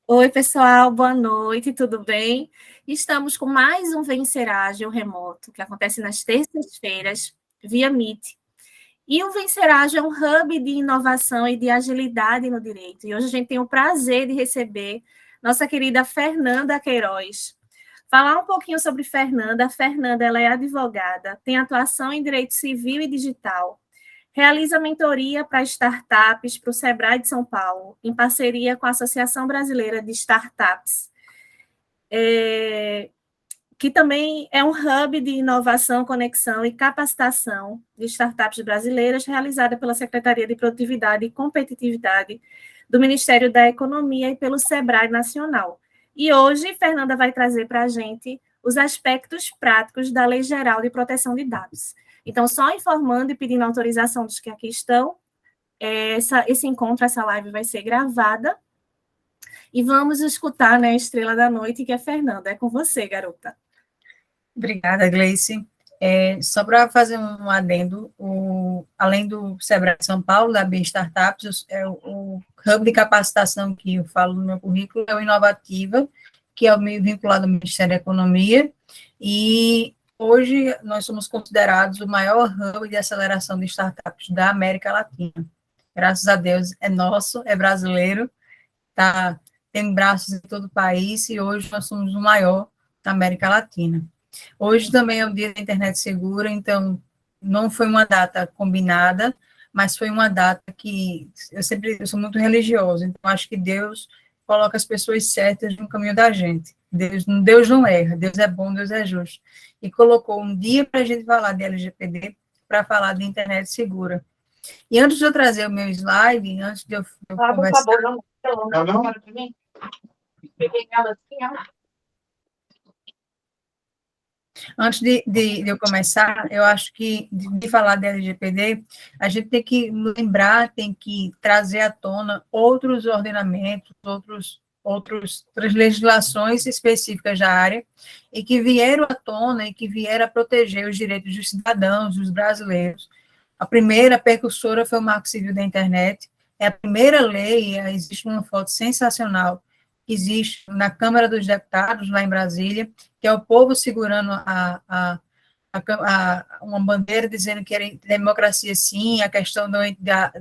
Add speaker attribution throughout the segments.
Speaker 1: Oi, pessoal, boa noite, tudo bem? Estamos com mais um Vencer Ágil remoto, que acontece nas terças-feiras, via Meet. E o Vencer Ágil é um hub de inovação e de agilidade no direito. E hoje a gente tem o prazer de receber nossa querida Fernanda Queiroz. Falar um pouquinho sobre Fernanda. A Fernanda, ela é advogada, tem atuação em direito civil e digital, realiza mentoria para startups para o Sebrae de São Paulo, em parceria com a Associação Brasileira de Startups, que também é um hub de inovação, conexão e capacitação de startups brasileiras, realizada pela Secretaria de Produtividade e Competitividade do Ministério da Economia e pelo Sebrae Nacional. E hoje, Fernanda vai trazer para a gente os aspectos práticos da Lei Geral de Proteção de Dados. Então, só informando e pedindo autorização dos que aqui estão, esse encontro, essa live vai ser gravada, e vamos escutar, né, a estrela da noite, que é Fernanda. É com você, garota.
Speaker 2: Obrigada, Gleice. Só para fazer um adendo, além do Sebrae de São Paulo, da BIM Startups, o hub de capacitação que eu falo no meu currículo é o Inovativa, que é o meio vinculado ao Ministério da Economia, e hoje nós somos considerados o maior hub de aceleração de startups da América Latina. Graças a Deus, é nosso, é brasileiro, tem braços em todo o país, e hoje nós somos o maior da América Latina. Hoje também é o dia da internet segura, então não foi uma data combinada, mas foi uma data que eu sou muito religiosa, então acho que Deus coloca as pessoas certas no caminho da gente. Deus não erra, Deus é bom, Deus é justo. E colocou um dia para a gente falar de LGPD, para falar de internet segura. E antes de eu trazer o meu slide, antes de eu conversar...
Speaker 3: Por favor, não para mim. Peguei ela assim, ó.
Speaker 2: Antes de eu começar, eu acho que, de falar da LGPD, a gente tem que lembrar, tem que trazer à tona outros ordenamentos, outras legislações específicas da área, e que vieram à tona e que vieram a proteger os direitos dos cidadãos, dos brasileiros. A primeira precursora foi o Marco Civil da Internet, é a primeira lei, existe uma foto sensacional, que existe na Câmara dos Deputados, lá em Brasília, que é o povo segurando uma bandeira dizendo que era democracia sim, a questão da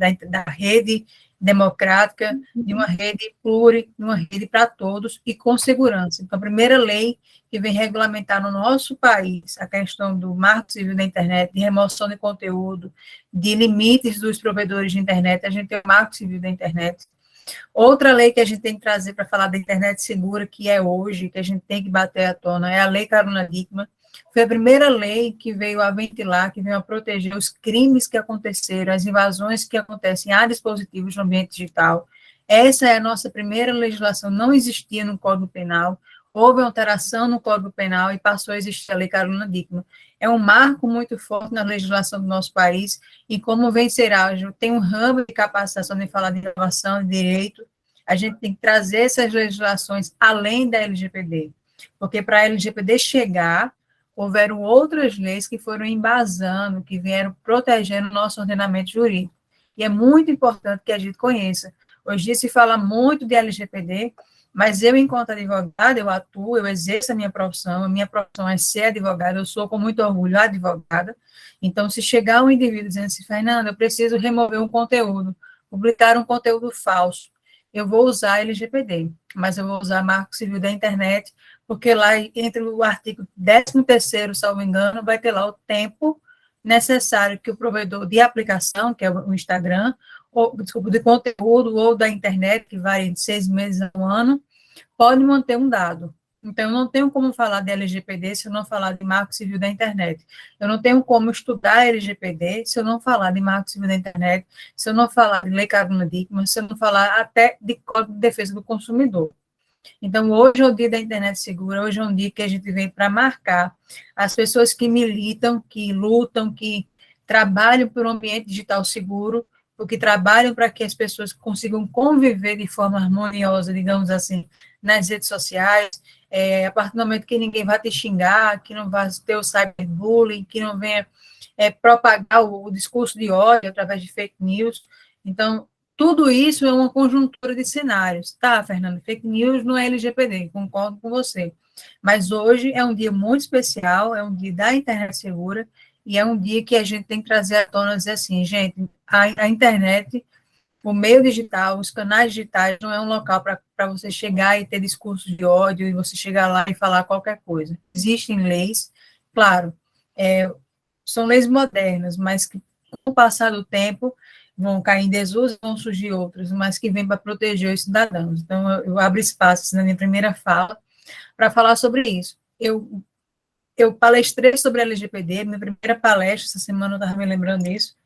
Speaker 2: rede democrática, de uma rede de uma rede para todos e com segurança. Então, a primeira lei que vem regulamentar no nosso país a questão do marco civil da internet, de remoção de conteúdo, de limites dos provedores de internet, a gente tem o marco civil da internet. Outra lei que a gente tem que trazer para falar da internet segura, que é hoje, que a gente tem que bater à tona, é a Lei Carolina Dickmann. Foi a primeira lei que veio a ventilar, que veio a proteger os crimes que aconteceram, as invasões que acontecem a dispositivos no ambiente digital. Essa é a nossa primeira legislação, não existia no Código Penal, houve alteração no Código Penal e passou a existir a Lei Carolina Dickmann. É um marco muito forte na legislação do nosso país, e como Vencer Ágil tem um ramo de capacitação de falar de inovação, de direito, a gente tem que trazer essas legislações além da LGPD, porque para a LGPD chegar, houveram outras leis que foram embasando, que vieram protegendo o nosso ordenamento jurídico, e é muito importante que a gente conheça. Hoje em dia se fala muito de LGPD, mas eu, enquanto advogada, eu atuo, eu exerço a minha profissão é ser advogada, eu sou com muito orgulho advogada. Então, se chegar um indivíduo dizendo assim, Fernanda, eu preciso remover um conteúdo, publicar um conteúdo falso, eu vou usar LGPD, mas eu vou usar Marco Civil da Internet, porque lá, entre o artigo 13º, salvo engano, vai ter lá o tempo necessário que o provedor de aplicação, que é o Instagram, ou, desculpa, de conteúdo ou da internet, que vai de 6 meses a um ano, pode manter um dado. Então, eu não tenho como falar de LGPD se eu não falar de Marco Civil da Internet. Eu não tenho como estudar LGPD se eu não falar de Marco Civil da Internet, se eu não falar de Lei Carolina Dickmann, se eu não falar até de Código de Defesa do Consumidor. Então, hoje é o dia da internet segura, hoje é um dia que a gente vem para marcar as pessoas que militam, que lutam, que trabalham por um ambiente digital seguro, ou que trabalham para que as pessoas consigam conviver de forma harmoniosa, digamos assim, nas redes sociais, a partir do momento que ninguém vai te xingar, que não vai ter o cyberbullying, que não venha propagar o discurso de ódio através de fake news. Então, tudo isso é uma conjuntura de cenários. Tá, Fernando, fake news não é LGPD, concordo com você. Mas hoje é um dia muito especial, é um dia da internet segura, e é um dia que a gente tem que trazer à tona e dizer assim, gente, a internet, o meio digital, os canais digitais, não é um local para você chegar e ter discursos de ódio, e você chegar lá e falar qualquer coisa. Existem leis, claro, são leis modernas, mas que, com o passar do tempo, vão cair em desuso, vão surgir outras, mas que vêm para proteger os cidadãos. Então, eu abro espaços na minha primeira fala para falar sobre isso. Eu palestrei sobre a LGPD, minha primeira palestra, essa semana eu estava me lembrando disso,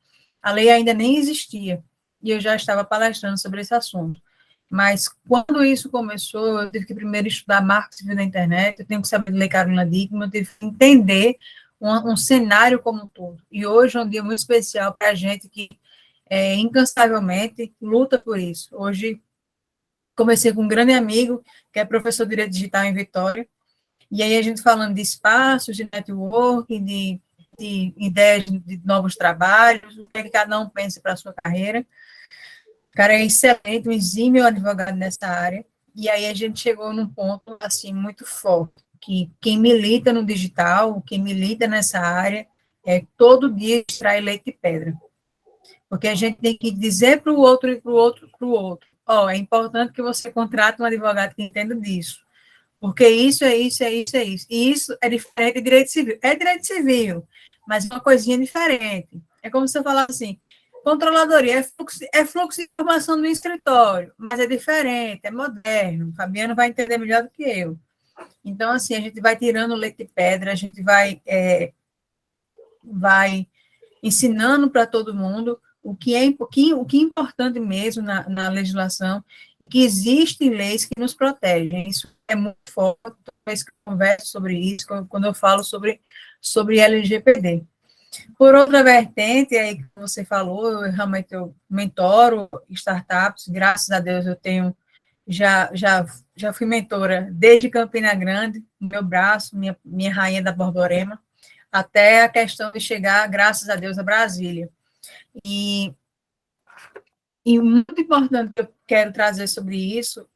Speaker 2: a lei ainda nem existia, e eu já estava palestrando sobre esse assunto. Mas, quando isso começou, eu tive que primeiro estudar marco civil na internet, eu tenho que saber ler Carolina Dickmann, eu tive que entender um cenário como um todo. E hoje é um dia muito especial para a gente que incansavelmente luta por isso. Hoje, comecei com um grande amigo, que é professor de Direito Digital em Vitória, e aí a gente falando de espaços, de networking, de ideias de novos trabalhos, o que é que cada um pensa para a sua carreira. O cara é excelente, um exímio advogado nessa área, e aí a gente chegou num ponto, assim, muito forte, que quem milita no digital, quem milita nessa área, todo dia extrai leite de pedra. Porque a gente tem que dizer para o outro e para o outro, é importante que você contrate um advogado que entenda disso. Porque isso é isso, é isso, é isso. E isso é diferente de direito civil. É direito civil, mas é uma coisinha diferente. É como se eu falasse assim, controladoria é fluxo de informação do escritório, mas é diferente, é moderno. O Fabiano vai entender melhor do que eu. Então, assim, a gente vai tirando leite de pedra, a gente vai ensinando para todo mundo o que é importante mesmo na legislação, que existem leis que nos protegem. Isso é muito forte, toda vez que eu converso sobre isso, quando eu falo sobre LGPD. Por outra vertente, aí que você falou, eu mentoro startups, graças a Deus eu tenho, já fui mentora desde Campina Grande, meu braço, minha rainha da Borborema, até a questão de chegar, graças a Deus, a Brasília. E muito importante que eu quero trazer sobre isso,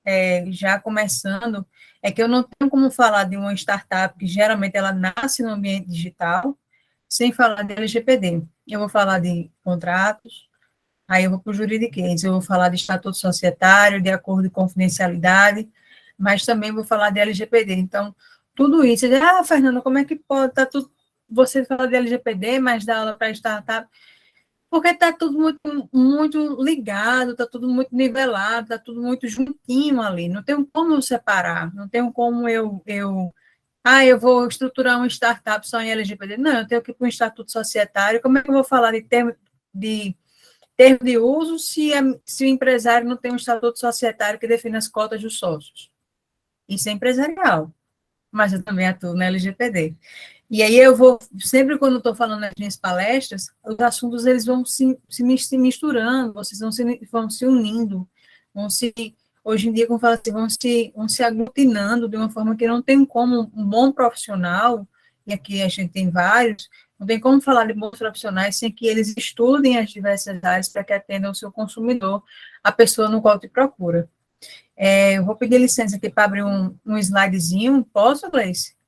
Speaker 2: já começando, é que eu não tenho como falar de uma startup que geralmente ela nasce no ambiente digital, sem falar de LGPD. Eu vou falar de contratos, aí eu vou para o juridiquês, eu vou falar de estatuto societário, de acordo de confidencialidade, mas também vou falar de LGPD. Então, tudo isso, Fernanda, como é que pode estar tudo, você fala de LGPD, mas dá aula para startup? Porque está tudo muito, muito ligado, está tudo muito nivelado, está tudo muito juntinho ali. Não tem como eu separar, não tem como eu vou estruturar uma startup só em LGBT. Não, eu tenho que ir para um estatuto societário. Como é que eu vou falar termo de uso se o empresário não tem um estatuto societário que define as cotas dos sócios? Isso é empresarial, mas eu também atuo na LGPD. E aí eu vou, sempre quando estou falando nas minhas palestras, os assuntos eles vão se misturando, vocês vão se unindo, hoje em dia, como fala assim, vão se aglutinando de uma forma que não tem como um bom profissional, e aqui a gente tem vários, não tem como falar de bons profissionais sem que eles estudem as diversas áreas para que atendam o seu consumidor, a pessoa no qual te procura. Eu vou pedir licença aqui para abrir um slidezinho, posso, Gleice?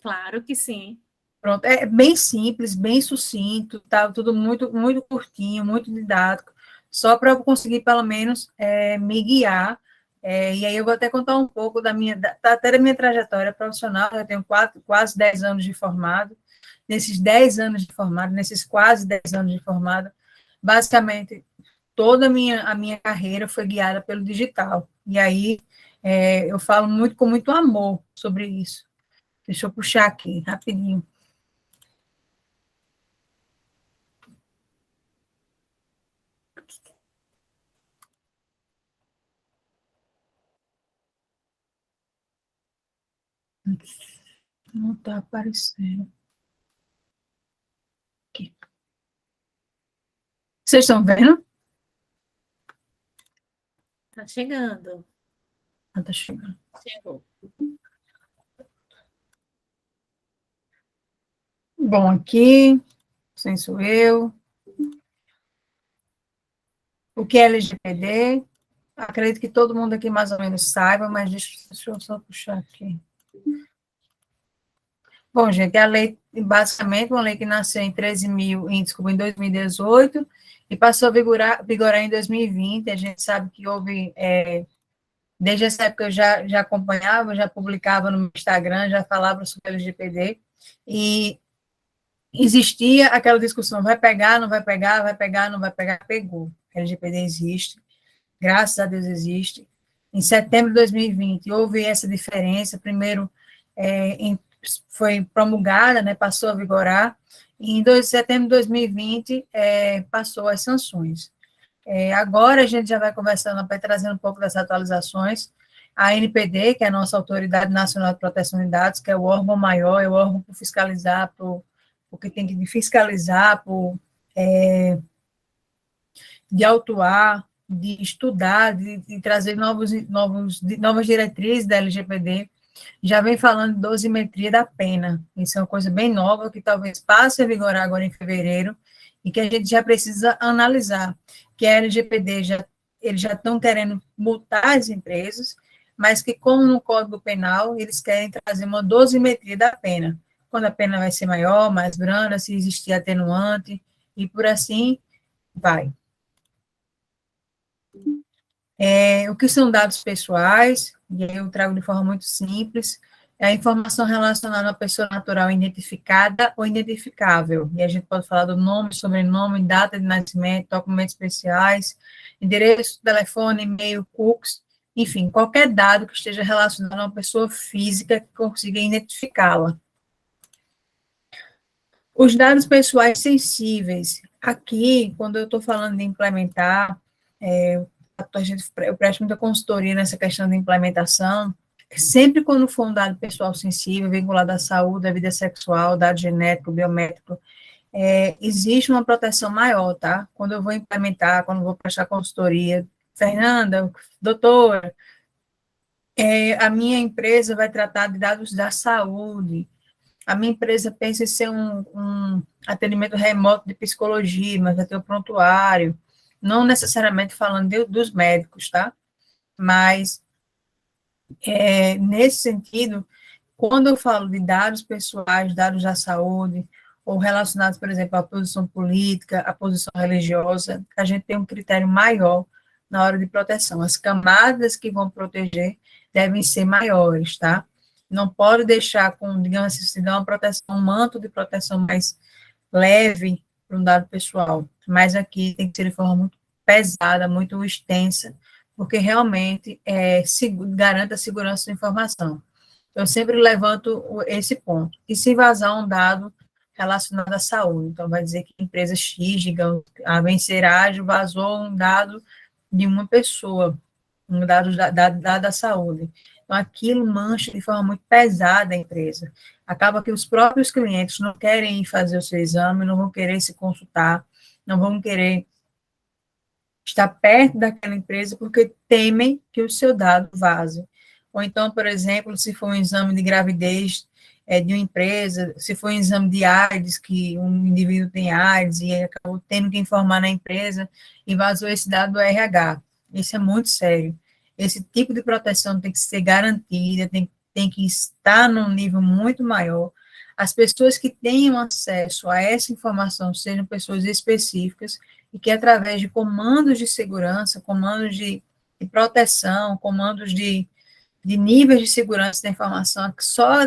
Speaker 1: Claro que sim.
Speaker 2: Pronto, é bem simples, bem sucinto, tá tudo muito, muito curtinho, muito didático, só para eu conseguir, pelo menos, me guiar, e aí eu vou até contar um pouco até da minha trajetória profissional, eu tenho quase 10 anos de formado, nesses 10 anos de formado, nesses quase 10 anos de formado, basicamente, toda a minha carreira foi guiada pelo digital, e aí eu falo muito com muito amor sobre isso. Deixa eu puxar aqui, rapidinho. Não está aparecendo. Aqui. Vocês estão vendo?
Speaker 1: Está chegando.
Speaker 2: Está chegando.
Speaker 1: Chegou.
Speaker 2: Bom, aqui, sem sou eu. O que é LGPD? Acredito que todo mundo aqui mais ou menos saiba, mas deixa eu só puxar aqui. Bom, gente, a lei, basicamente, uma lei que nasceu em 13.000, desculpa, em 2018, e passou a vigorar em 2020. A gente sabe que houve, desde essa época eu já acompanhava, já publicava no Instagram, já falava sobre LGPD, e existia aquela discussão, vai pegar, não vai pegar, vai pegar, não vai pegar, pegou. LGPD existe, graças a Deus existe. Em setembro de 2020, houve essa diferença, primeiro foi promulgada, né, passou a vigorar, e em setembro de 2020 passou as sanções. Agora a gente já vai conversando, vai trazendo um pouco das atualizações. A ANPD, que é a nossa Autoridade Nacional de Proteção de Dados, que é o órgão maior, é o órgão por fiscalizar, porque tem que fiscalizar, de autuar, de estudar, de trazer novas diretrizes da LGPD, já vem falando de dosimetria da pena. Isso é uma coisa bem nova, que talvez passe a vigorar agora em fevereiro, e que a gente já precisa analisar, que a LGPD eles já estão querendo multar as empresas, mas que, como no Código Penal, eles querem trazer uma dosimetria da pena, quando a pena vai ser maior, mais branda, se existir atenuante, e por assim vai. O que são dados pessoais, e eu trago de forma muito simples, é a informação relacionada a uma pessoa natural identificada ou identificável, e a gente pode falar do nome, sobrenome, data de nascimento, documentos especiais, endereço, telefone, e-mail, cookies, enfim, qualquer dado que esteja relacionado a uma pessoa física que consiga identificá-la. Os dados pessoais sensíveis, aqui, quando eu estou falando de implementar, eu presto muita consultoria nessa questão de implementação. Sempre quando for um dado pessoal sensível, vinculado à saúde, à vida sexual, dado genético, biométrico, existe uma proteção maior, tá? Quando eu vou implementar, quando eu vou prestar consultoria, Fernanda, doutora, a minha empresa vai tratar de dados da saúde, a minha empresa pensa em ser um atendimento remoto de psicologia, mas vai ter o prontuário, não necessariamente falando dos médicos, tá? Mas, nesse sentido, quando eu falo de dados pessoais, dados da saúde, ou relacionados, por exemplo, à posição política, à posição religiosa, a gente tem um critério maior na hora de proteção. As camadas que vão proteger devem ser maiores, tá? Não pode deixar com, digamos assim, se dá uma proteção, um manto de proteção mais leve para um dado pessoal, mas aqui tem que ser de forma muito pesada, muito extensa, porque realmente garanta a segurança da informação. Eu sempre levanto esse ponto. E se vazar um dado relacionado à saúde, então vai dizer que a empresa X, digamos, a Venceragem vazou um dado de uma pessoa, um dado da saúde. Então, aquilo mancha de forma muito pesada a empresa. Acaba que os próprios clientes não querem ir fazer o seu exame, não vão querer se consultar, não vão querer estar perto daquela empresa porque temem que o seu dado vaze. Ou então, por exemplo, se for um exame de gravidez de uma empresa, se for um exame de AIDS, que um indivíduo tem AIDS e acabou tendo que informar na empresa e vazou esse dado do RH. Isso é muito sério. Esse tipo de proteção tem que ser garantida, tem que estar num nível muito maior. As pessoas que tenham acesso a essa informação sejam pessoas específicas e que, através de comandos de segurança, comandos de proteção, comandos de níveis de segurança da informação, que só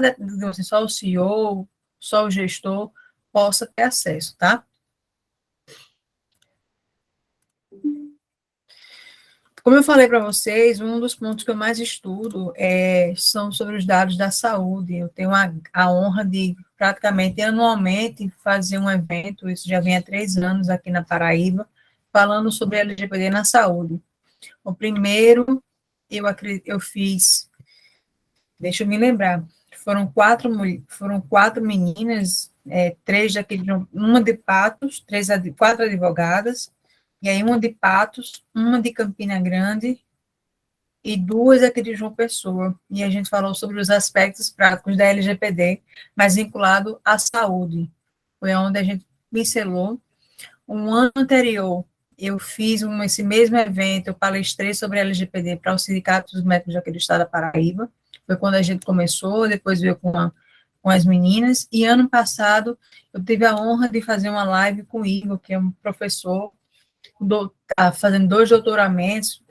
Speaker 2: o CEO, só o gestor possa ter acesso, tá? Como eu falei para vocês, um dos pontos que eu mais estudo são sobre os dados da saúde. Eu tenho a honra de, praticamente anualmente, fazer um evento, isso já vem há 3 anos aqui na Paraíba, falando sobre LGPD na saúde. O primeiro, eu fiz, deixa eu me lembrar, foram quatro meninas, uma de Patos, 4 advogadas, e aí uma de Patos, uma de Campina Grande e 2 aqui de João Pessoa. E a gente falou sobre os aspectos práticos da LGPD, mas vinculado à saúde. Foi onde a gente pincelou. Um ano anterior, eu fiz esse mesmo evento, eu palestrei sobre LGPD para o Sindicato dos Médicos aqui do Estado da Paraíba, foi quando a gente começou, depois veio com as meninas, e ano passado eu tive a honra de fazer uma live com o Igor, que é um professor, fazendo 2 doutoramentos,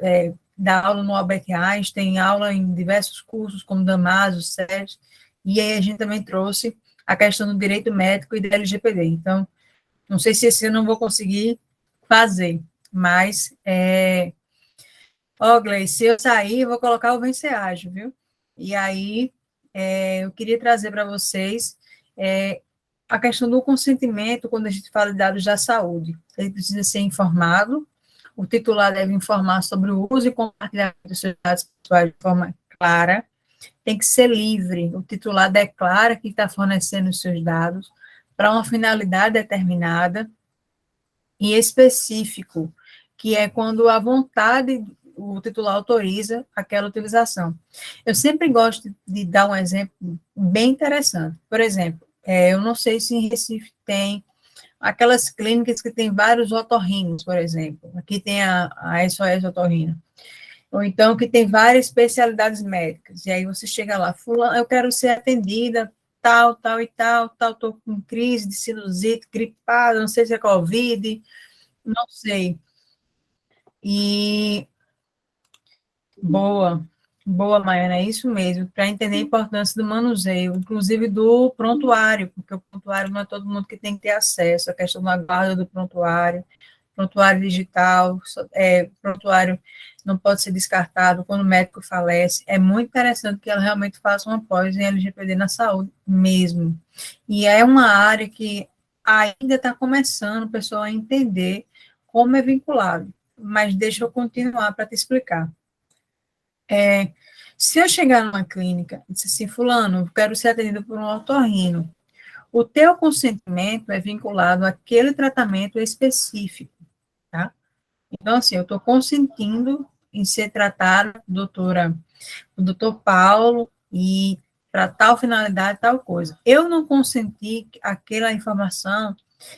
Speaker 2: dá aula no Albert Einstein, aula em diversos cursos, como Damaso, Sérgio, e aí a gente também trouxe a questão do direito médico e da LGPD. Então, não sei se esse ano eu não vou conseguir fazer, mas, Gleice, se eu sair, eu vou colocar o Vencer Ágil, viu? E aí, eu queria trazer para vocês a questão do consentimento quando a gente fala de dados da saúde. Ele precisa ser informado, o titular deve informar sobre o uso e compartilhamento dos seus dados pessoais de forma clara, tem que ser livre, o titular declara que está fornecendo os seus dados para uma finalidade determinada e específico, que é quando a vontade, o titular autoriza aquela utilização. Eu sempre gosto de dar um exemplo bem interessante. Por exemplo, eu não sei se em Recife tem aquelas clínicas que tem vários otorrinos, por exemplo. Aqui tem a SOS Otorrino. Ou então que tem várias especialidades médicas. E aí você chega lá, fulano, eu quero ser atendida, tal, estou com crise de sinusite, gripada, não sei se é Covid, não sei. E boa, Maiana, é isso mesmo, para entender a importância do manuseio, inclusive do prontuário, porque o prontuário não é todo mundo que tem que ter acesso, a questão da guarda do prontuário digital, prontuário não pode ser descartado quando o médico falece. É muito interessante que ela realmente faça uma pós em LGPD na saúde mesmo. E é uma área que ainda está começando o pessoal a entender como é vinculado, mas deixa eu continuar para te explicar. Se eu chegar numa clínica e disser assim, fulano, eu quero ser atendido por um otorrino, o teu consentimento é vinculado àquele tratamento específico, tá? Então, assim, eu estou consentindo em ser tratada, o doutor Paulo, e para tal finalidade, tal coisa. Eu não consenti que aquela informação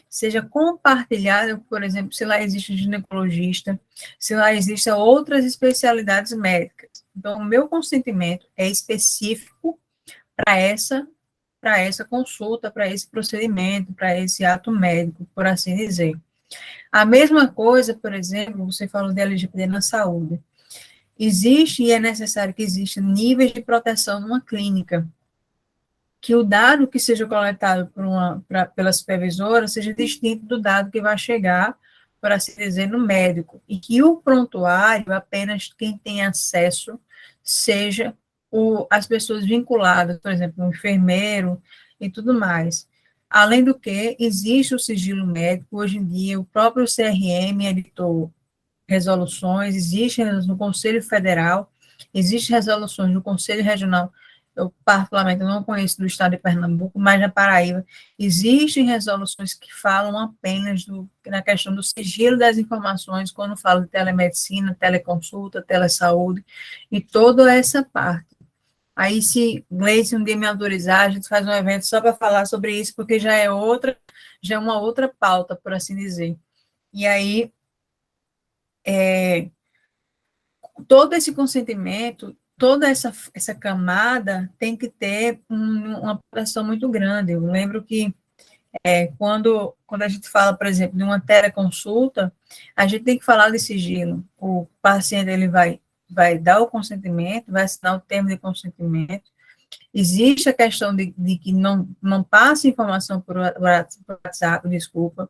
Speaker 2: seja compartilhada, por exemplo, se lá existe um ginecologista, se lá existem outras especialidades médicas. Então, o meu consentimento é específico para essa consulta, para esse procedimento, para esse ato médico, por assim dizer. A mesma coisa, por exemplo, você falou de LGPD na saúde. Existe e é necessário que existam níveis de proteção numa clínica, que o dado que seja coletado pela supervisora seja distinto do dado que vai chegar, por assim dizer, no médico, e que o prontuário, apenas quem tem acesso, seja as pessoas vinculadas, por exemplo, o enfermeiro e tudo mais. Além do que, existe o sigilo médico, hoje em dia, o próprio CRM editou resoluções, existem no Conselho Federal, existem resoluções no Conselho Regional, eu particularmente não conheço do estado de Pernambuco, mas na Paraíba, existem resoluções que falam apenas na questão do sigilo das informações, quando falo de telemedicina, teleconsulta, telesaúde, e toda essa parte. Aí, se Gleice um dia me autorizar, a gente faz um evento só para falar sobre isso, porque já é uma outra pauta, por assim dizer. E aí, todo esse consentimento, toda essa camada tem que ter uma proteção muito grande. Eu lembro que quando a gente fala, por exemplo, de uma teleconsulta, a gente tem que falar de sigilo. O paciente ele vai dar o consentimento, vai assinar o termo de consentimento. Existe a questão de que não passe informação por WhatsApp, desculpa.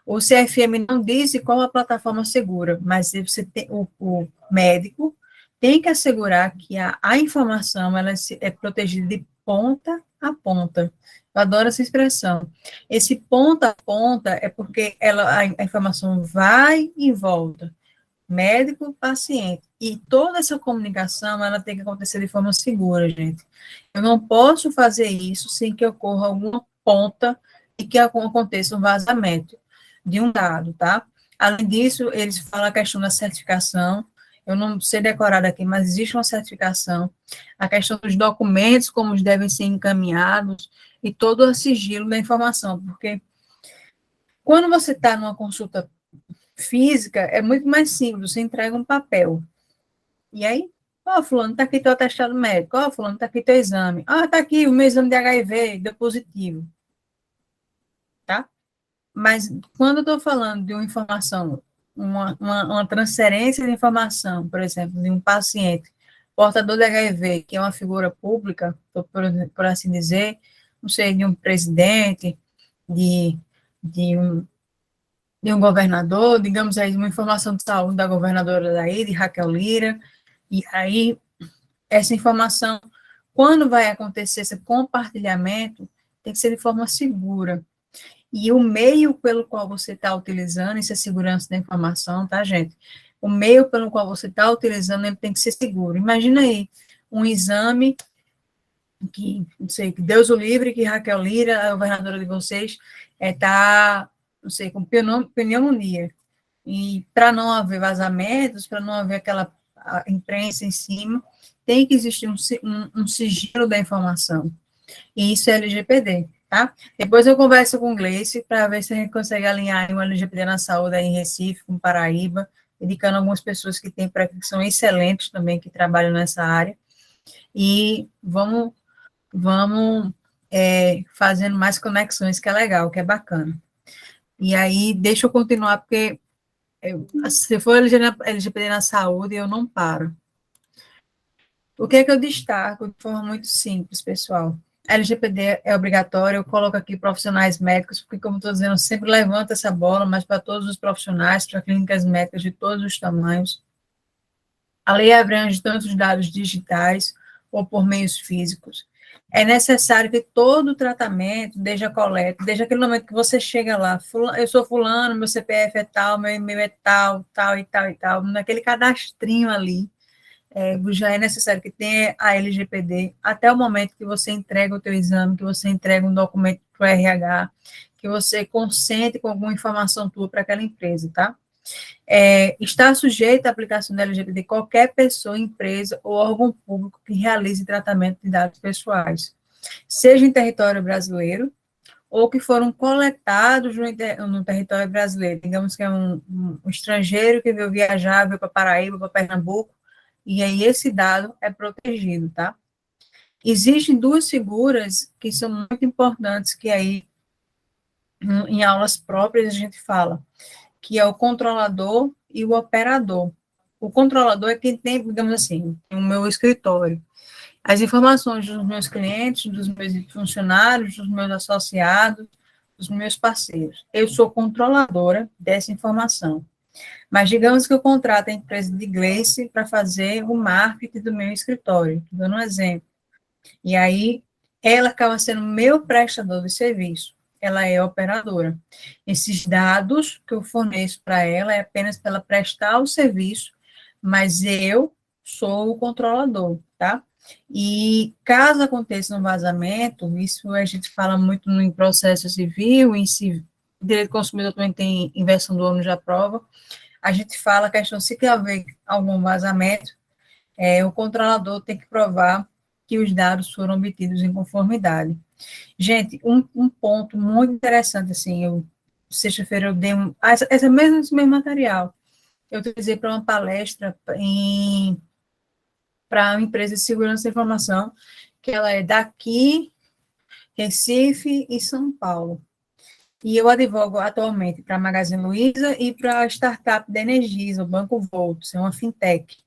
Speaker 2: O CFM não diz qual a plataforma segura, mas você tem, o médico tem que assegurar que a informação ela é protegida de ponta a ponta. Eu adoro essa expressão. Esse ponta a ponta é porque a informação vai e volta. Médico, paciente. E toda essa comunicação, ela tem que acontecer de forma segura, gente. Eu não posso fazer isso sem que ocorra alguma ponta e que aconteça um vazamento de um dado, tá? Além disso, eles falam a questão da certificação, eu não sei decorar aqui, mas existe uma certificação, a questão dos documentos, como eles devem ser encaminhados, e todo o sigilo da informação, porque quando você está numa consulta Física é muito mais simples, você entrega um papel. E aí, fulano, tá aqui teu atestado médico, fulano, tá aqui teu exame. Tá aqui o meu exame de HIV, deu positivo. Tá? Mas quando eu estou falando de uma informação, uma transferência de informação, por exemplo, de um paciente portador de HIV, que é uma figura pública, por assim dizer, não sei, de um presidente, de, de, um, de um governador, digamos aí, uma informação de saúde da governadora daí, de Raquel Lira, e aí essa informação, quando vai acontecer esse compartilhamento, tem que ser de forma segura. E o meio pelo qual você está utilizando, isso é segurança da informação, tá, gente? O meio pelo qual você está utilizando, ele tem que ser seguro. Imagina aí, um exame que, não sei, que Deus o livre, que Raquel Lira, a governadora de vocês, está, não sei, com pneumonia. E para não haver vazamentos, para não haver aquela imprensa em cima, tem que existir um sigilo da informação. E isso é LGPD, tá? Depois eu converso com o Gleice para ver se a gente consegue alinhar um LGPD na saúde aí em Recife, com Paraíba, indicando algumas pessoas que têm que são excelentes também, que trabalham nessa área. E vamos fazendo mais conexões, que é legal, que é bacana. E aí, deixa eu continuar, porque se for LGPD na saúde, eu não paro. O que é que eu destaco de forma muito simples, pessoal? LGPD é obrigatório, eu coloco aqui profissionais médicos, porque, como estou dizendo, eu sempre levanto essa bola, mas para todos os profissionais, para clínicas médicas de todos os tamanhos. A lei abrange tanto os dados digitais ou por meios físicos. É necessário que todo o tratamento, desde a coleta, desde aquele momento que você chega lá, eu sou fulano, meu CPF é tal, meu e-mail é tal, tal e tal e tal, naquele cadastrinho ali, já é necessário que tenha a LGPD até o momento que você entrega o teu exame, que você entrega um documento para o RH, que você consente com alguma informação tua para aquela empresa, tá? Está sujeito à aplicação da LGPD qualquer pessoa, empresa ou órgão público que realize tratamento de dados pessoais, seja em território brasileiro ou que foram coletados no território brasileiro. Digamos que é um estrangeiro que veio viajar, veio para Paraíba, para Pernambuco, e aí esse dado é protegido, tá? Existem duas figuras que são muito importantes, que aí, em aulas próprias, a gente fala, que é o controlador e o operador. O controlador é quem tem, digamos assim, o meu escritório. As informações dos meus clientes, dos meus funcionários, dos meus associados, dos meus parceiros. Eu sou controladora dessa informação. Mas digamos que eu contrato a empresa de Gleice para fazer o marketing do meu escritório, dando um exemplo. E aí, ela acaba sendo meu prestador de serviço. Ela é operadora. Esses dados que eu forneço para ela é apenas para ela prestar o serviço, mas eu sou o controlador, tá? E caso aconteça um vazamento, isso a gente fala muito no processo civil, em direito do consumidor também tem inversão do ônus da prova, a gente fala a questão, se haver algum vazamento, o controlador tem que provar que os dados foram obtidos em conformidade. Gente, um ponto muito interessante, assim, sexta-feira eu dei esse mesmo material, eu utilizei para uma palestra para uma empresa de segurança da informação, que ela é daqui, Recife e São Paulo. E eu advogo atualmente para a Magazine Luiza e para a startup da Energisa, o Banco Volts, é uma fintech.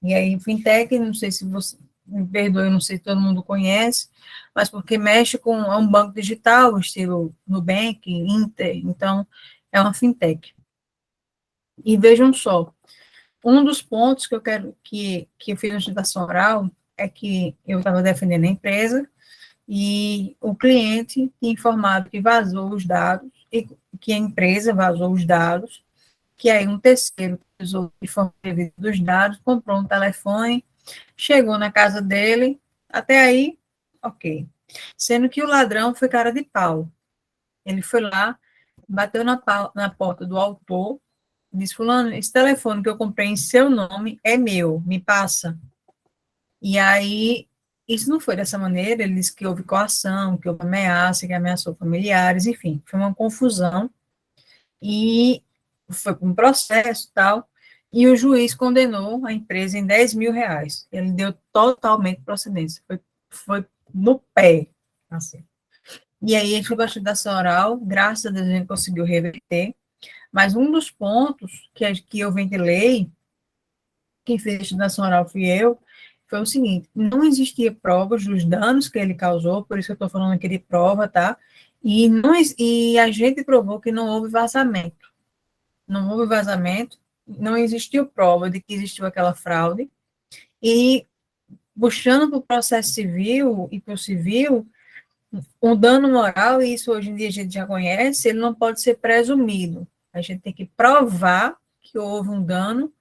Speaker 2: E aí, fintech, não sei se você, me perdoe, não sei se todo mundo conhece, mas porque mexe com um banco digital, estilo Nubank, Inter, então é uma fintech. E vejam só, um dos pontos que eu quero que eu fiz na sustentação oral é que eu estava defendendo a empresa e o cliente tinha informado que vazou os dados, e que a empresa vazou os dados, que aí um terceiro que usou de forma devida dos dados, comprou um telefone, chegou na casa dele, até aí, ok. Sendo que o ladrão foi cara de pau. Ele foi lá, bateu na porta do autor, disse, fulano, esse telefone que eu comprei em seu nome é meu, me passa. E aí, isso não foi dessa maneira, ele disse que houve coação, que houve ameaça, que ameaçou familiares, enfim, foi uma confusão. E foi para um processo e tal, e o juiz condenou a empresa em R$ 10.000. Ele deu totalmente procedência, foi no pé, assim. E aí, a gente foi para a justiça oral, graças a Deus a gente conseguiu reverter, mas um dos pontos que eu ventilei, quem fez a justiça oral fui eu, foi o seguinte: não existia provas dos danos que ele causou, por isso que eu estou falando aqui de prova, tá? E a gente provou que não houve vazamento. Não houve vazamento, não existiu prova de que existiu aquela fraude, e puxando para o processo civil e para o civil, um dano moral, e isso hoje em dia a gente já conhece, ele não pode ser presumido. A gente tem que provar que houve um dano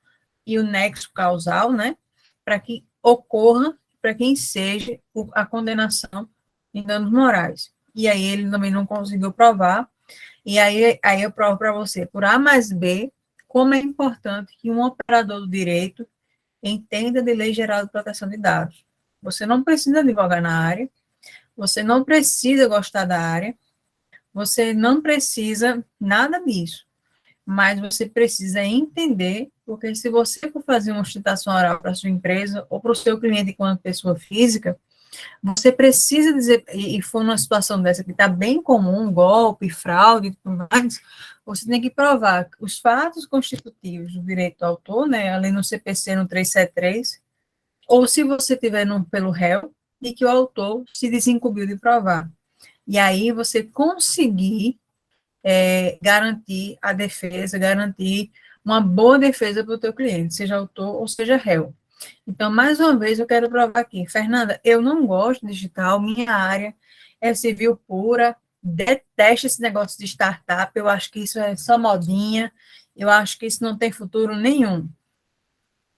Speaker 2: e o nexo causal, né, para que ocorra, para que enseje a condenação em danos morais. E aí ele também não conseguiu provar, e aí eu provo para você, por A mais B, como é importante que um operador do direito entenda de lei geral de proteção de dados. Você não precisa advogar na área, você não precisa gostar da área, você não precisa nada disso, mas você precisa entender, porque se você for fazer uma sustentação oral para a sua empresa ou para o seu cliente enquanto pessoa física, você precisa dizer, e for numa situação dessa que está bem comum, golpe, fraude e tudo mais, você tem que provar os fatos constitutivos do direito do autor, né, ali no CPC, no 373, ou se você tiver pelo réu, e que o autor se desincumbiu de provar. E aí você conseguir garantir a defesa, garantir uma boa defesa para o teu cliente, seja autor ou seja réu. Então, mais uma vez, eu quero provar aqui, Fernanda, eu não gosto de digital, minha área é civil pura, detesto esse negócio de startup, eu acho que isso é só modinha, eu acho que isso não tem futuro nenhum.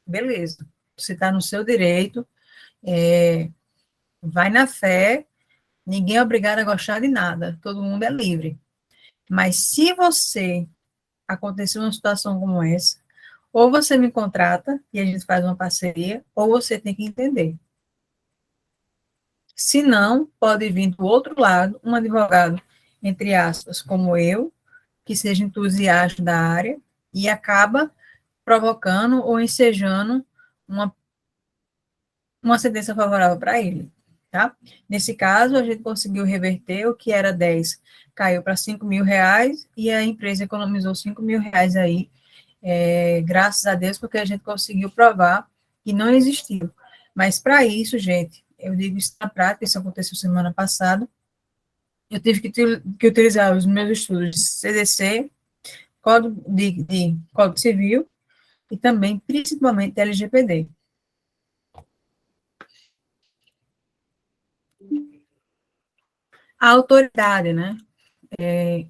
Speaker 2: Beleza, você está no seu direito, vai na fé, ninguém é obrigado a gostar de nada, todo mundo é livre. Mas se acontecer uma situação como essa, ou você me contrata e a gente faz uma parceria, ou você tem que entender. Se não, pode vir do outro lado um advogado, entre aspas, como eu, que seja entusiasta da área e acaba provocando ou ensejando uma sentença favorável para ele, tá? Nesse caso, a gente conseguiu reverter o que era 10, caiu para R$ 5.000, e a empresa economizou R$ 5.000 aí, graças a Deus, porque a gente conseguiu provar que não existiu. Mas para isso, gente, eu digo isso na prática, isso aconteceu semana passada, eu tive que utilizar os meus estudos de CDC, Código Código Civil, e também, principalmente, LGPD. A autoridade, né?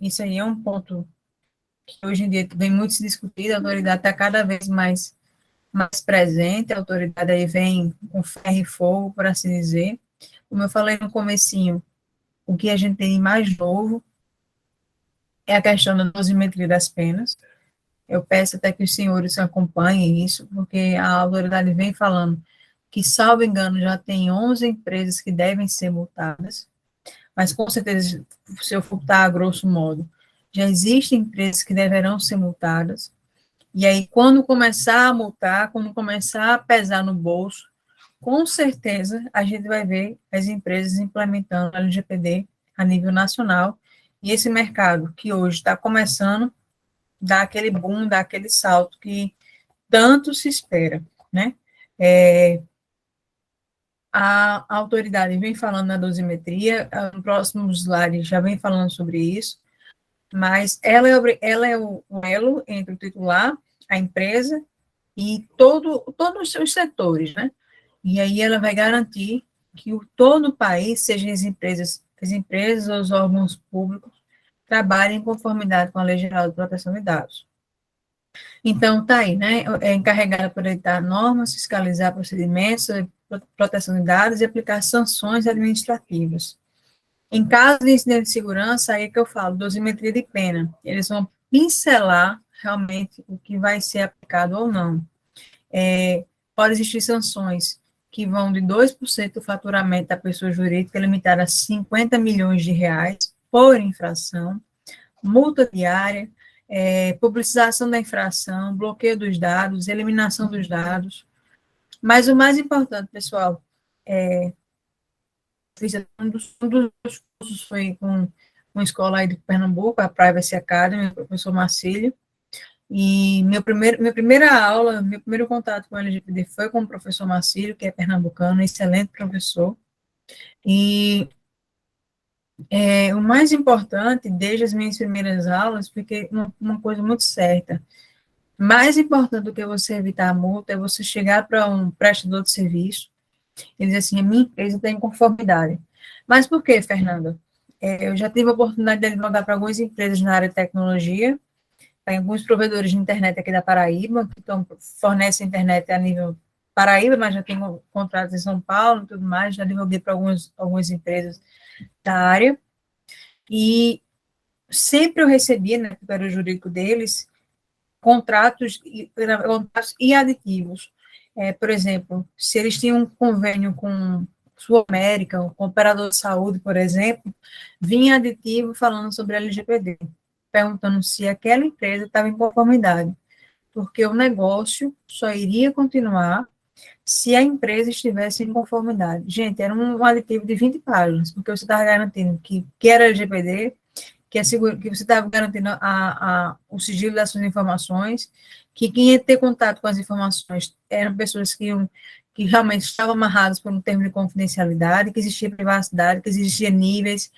Speaker 2: Isso aí é um ponto que hoje em dia vem muito se discutido, a autoridade está cada vez mais presente, a autoridade aí vem com ferro e fogo, por assim dizer. Como eu falei no comecinho, o que a gente tem mais novo é a questão da dosimetria das penas. Eu peço até que os senhores acompanhem isso, porque a autoridade vem falando que, salvo engano, já tem 11 empresas que devem ser multadas, mas com certeza, se eu furtar a grosso modo, já existem empresas que deverão ser multadas, e aí quando começar a multar, quando começar a pesar no bolso, com certeza a gente vai ver as empresas implementando a LGPD a nível nacional, e esse mercado que hoje está começando, dá aquele boom, dá aquele salto que tanto se espera, né? A autoridade vem falando na dosimetria, no próximo slide já vem falando sobre isso, mas ela é o elo entre o titular, a empresa e todos os seus setores, né? E aí ela vai garantir que todo o país, seja as empresas ou os órgãos públicos, trabalhem em conformidade com a Lei Geral de Proteção de Dados. Então, tá aí, né? É encarregada por editar normas, fiscalizar procedimentos, proteção de dados e aplicar sanções administrativas. Em caso de incidente de segurança, aí é que eu falo, dosimetria de pena. Eles vão pincelar realmente o que vai ser aplicado ou não. Pode existir sanções que vão de 2% do faturamento da pessoa jurídica, limitada a R$ 50 milhões por infração, multa diária, publicização da infração, bloqueio dos dados, eliminação dos dados. Mas o mais importante, pessoal, um dos cursos foi com uma escola aí de Pernambuco, a Privacy Academy, o professor Marcílio, e minha primeira aula, meu primeiro contato com o LGPD foi com o professor Marcílio, que é pernambucano, excelente professor, e o mais importante, desde as minhas primeiras aulas, porque uma coisa muito certa, mais importante do que você evitar a multa é você chegar para um prestador de serviço e dizer assim, a minha empresa está em conformidade. Mas por quê, Fernanda? Eu já tive a oportunidade de advogar para algumas empresas na área de tecnologia, para alguns provedores de internet aqui da Paraíba, que fornecem internet a nível Paraíba, mas já tenho contratos em São Paulo e tudo mais, já advoguei para algumas empresas da área, e sempre eu recebia, né, que era o jurídico deles, contratos e aditivos. Por exemplo, se eles tinham um convênio com Sul América, com o operador de saúde, por exemplo, vinha aditivo falando sobre a LGPD, perguntando se aquela empresa estava em conformidade, porque o negócio só iria continuar se a empresa estivesse em conformidade. Gente, era um aditivo de 20 páginas, porque você estava garantindo que era LGPD, que você estava garantindo o sigilo das suas informações, que quem ia ter contato com as informações eram pessoas que realmente estavam amarradas por um termo de confidencialidade, que existia privacidade, que existia níveis,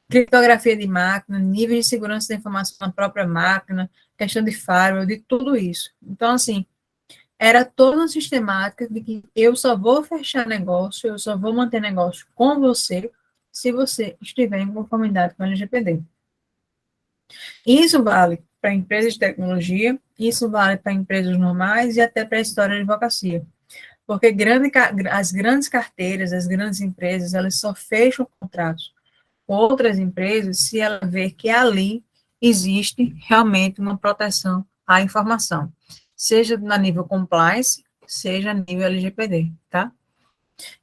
Speaker 2: criptografia de máquina, níveis de segurança da informação na própria máquina, questão de firewall, de tudo isso. Então, assim, era toda uma sistemática de que eu só vou fechar negócio, eu só vou manter negócio com você se você estiver em conformidade com a LGPD. Isso vale para empresas de tecnologia, isso vale para empresas normais e até para a história de advocacia. Porque as grandes carteiras, as grandes empresas, elas só fecham contratos com outras empresas se ela ver que ali existe realmente uma proteção à informação, seja na nível compliance, seja a nível LGPD, tá?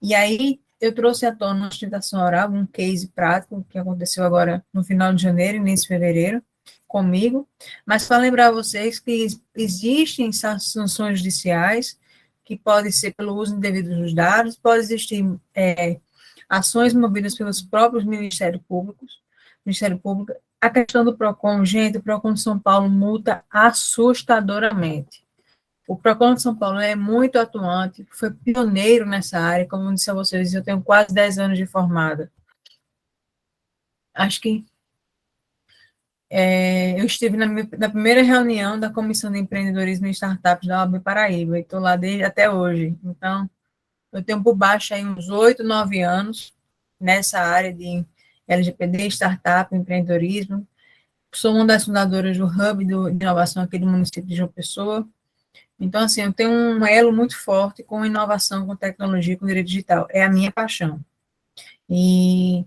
Speaker 2: E aí, eu trouxe à tona uma sustentação oral, um case prático que aconteceu agora no final de janeiro, início de fevereiro, comigo, mas para lembrar vocês que existem sanções judiciais, que podem ser pelo uso indevido dos dados, pode existir ações movidas pelos próprios Ministério Público. A questão do PROCON, gente, o PROCON de São Paulo multa assustadoramente. O PROCON de São Paulo é muito atuante, foi pioneiro nessa área, como eu disse a vocês, eu tenho quase 10 anos de formada. Acho que eu estive na primeira reunião da Comissão de Empreendedorismo e Startups da OAB Paraíba, e estou lá desde até hoje. Então, eu tenho por baixo aí uns 8, 9 anos nessa área de LGPD, startup, empreendedorismo. Sou uma das fundadoras do Hub de Inovação aqui do município de João Pessoa. Então, assim, eu tenho um elo muito forte com inovação, com tecnologia, com direito digital. É a minha paixão. E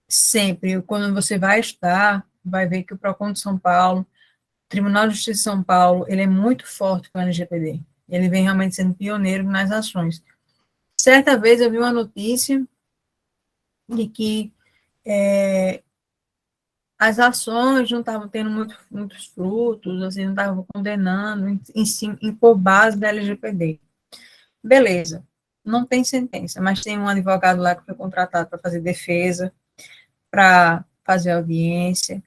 Speaker 2: sempre, quando você vai estudar, vai ver que o PROCON de São Paulo, Tribunal de Justiça de São Paulo, ele é muito forte com o LGPD. Ele vem realmente sendo pioneiro nas ações. Certa vez eu vi uma notícia de que as ações não estavam tendo muitos frutos, assim, não estavam condenando por base da LGPD. Beleza, não tem sentença, mas tem um advogado lá que foi contratado para fazer defesa, para fazer audiência,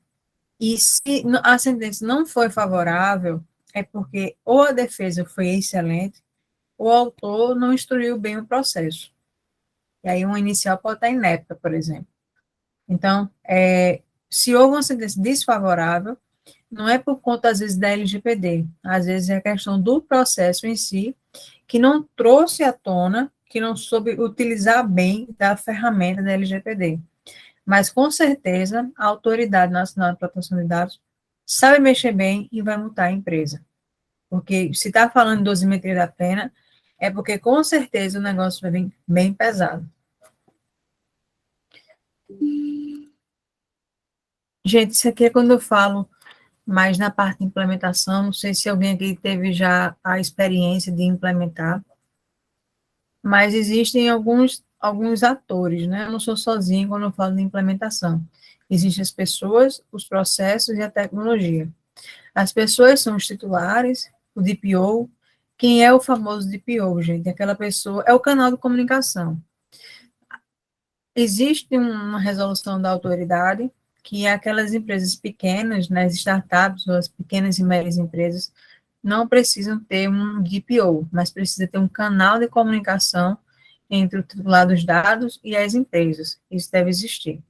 Speaker 2: e se a sentença não foi favorável, é porque ou a defesa foi excelente, ou o autor não instruiu bem o processo. E aí uma inicial pode estar inepta, por exemplo. Então, se houve uma sentença desfavorável, não é por conta, às vezes, da LGPD, às vezes é a questão do processo em si, que não trouxe à tona, que não soube utilizar bem da ferramenta da LGPD. Mas, com certeza, a Autoridade Nacional de Proteção de Dados sabe mexer bem e vai multar a empresa. Porque se está falando de dosimetria da pena, é porque, com certeza, o negócio vai vir bem pesado. Gente, isso aqui é quando eu falo mais na parte de implementação, não sei se alguém aqui teve já a experiência de implementar, mas existem alguns atores, né? Eu não sou sozinha quando eu falo de implementação. Existem as pessoas, os processos e a tecnologia. As pessoas são os titulares, o DPO. Quem é o famoso DPO, gente? Aquela pessoa é o canal de comunicação. Existe uma resolução da autoridade, que é aquelas empresas pequenas, né, as startups, ou as pequenas e médias empresas, não precisam ter um DPO, mas precisa ter um canal de comunicação entre o titular dos dados e as empresas. Isso deve existir.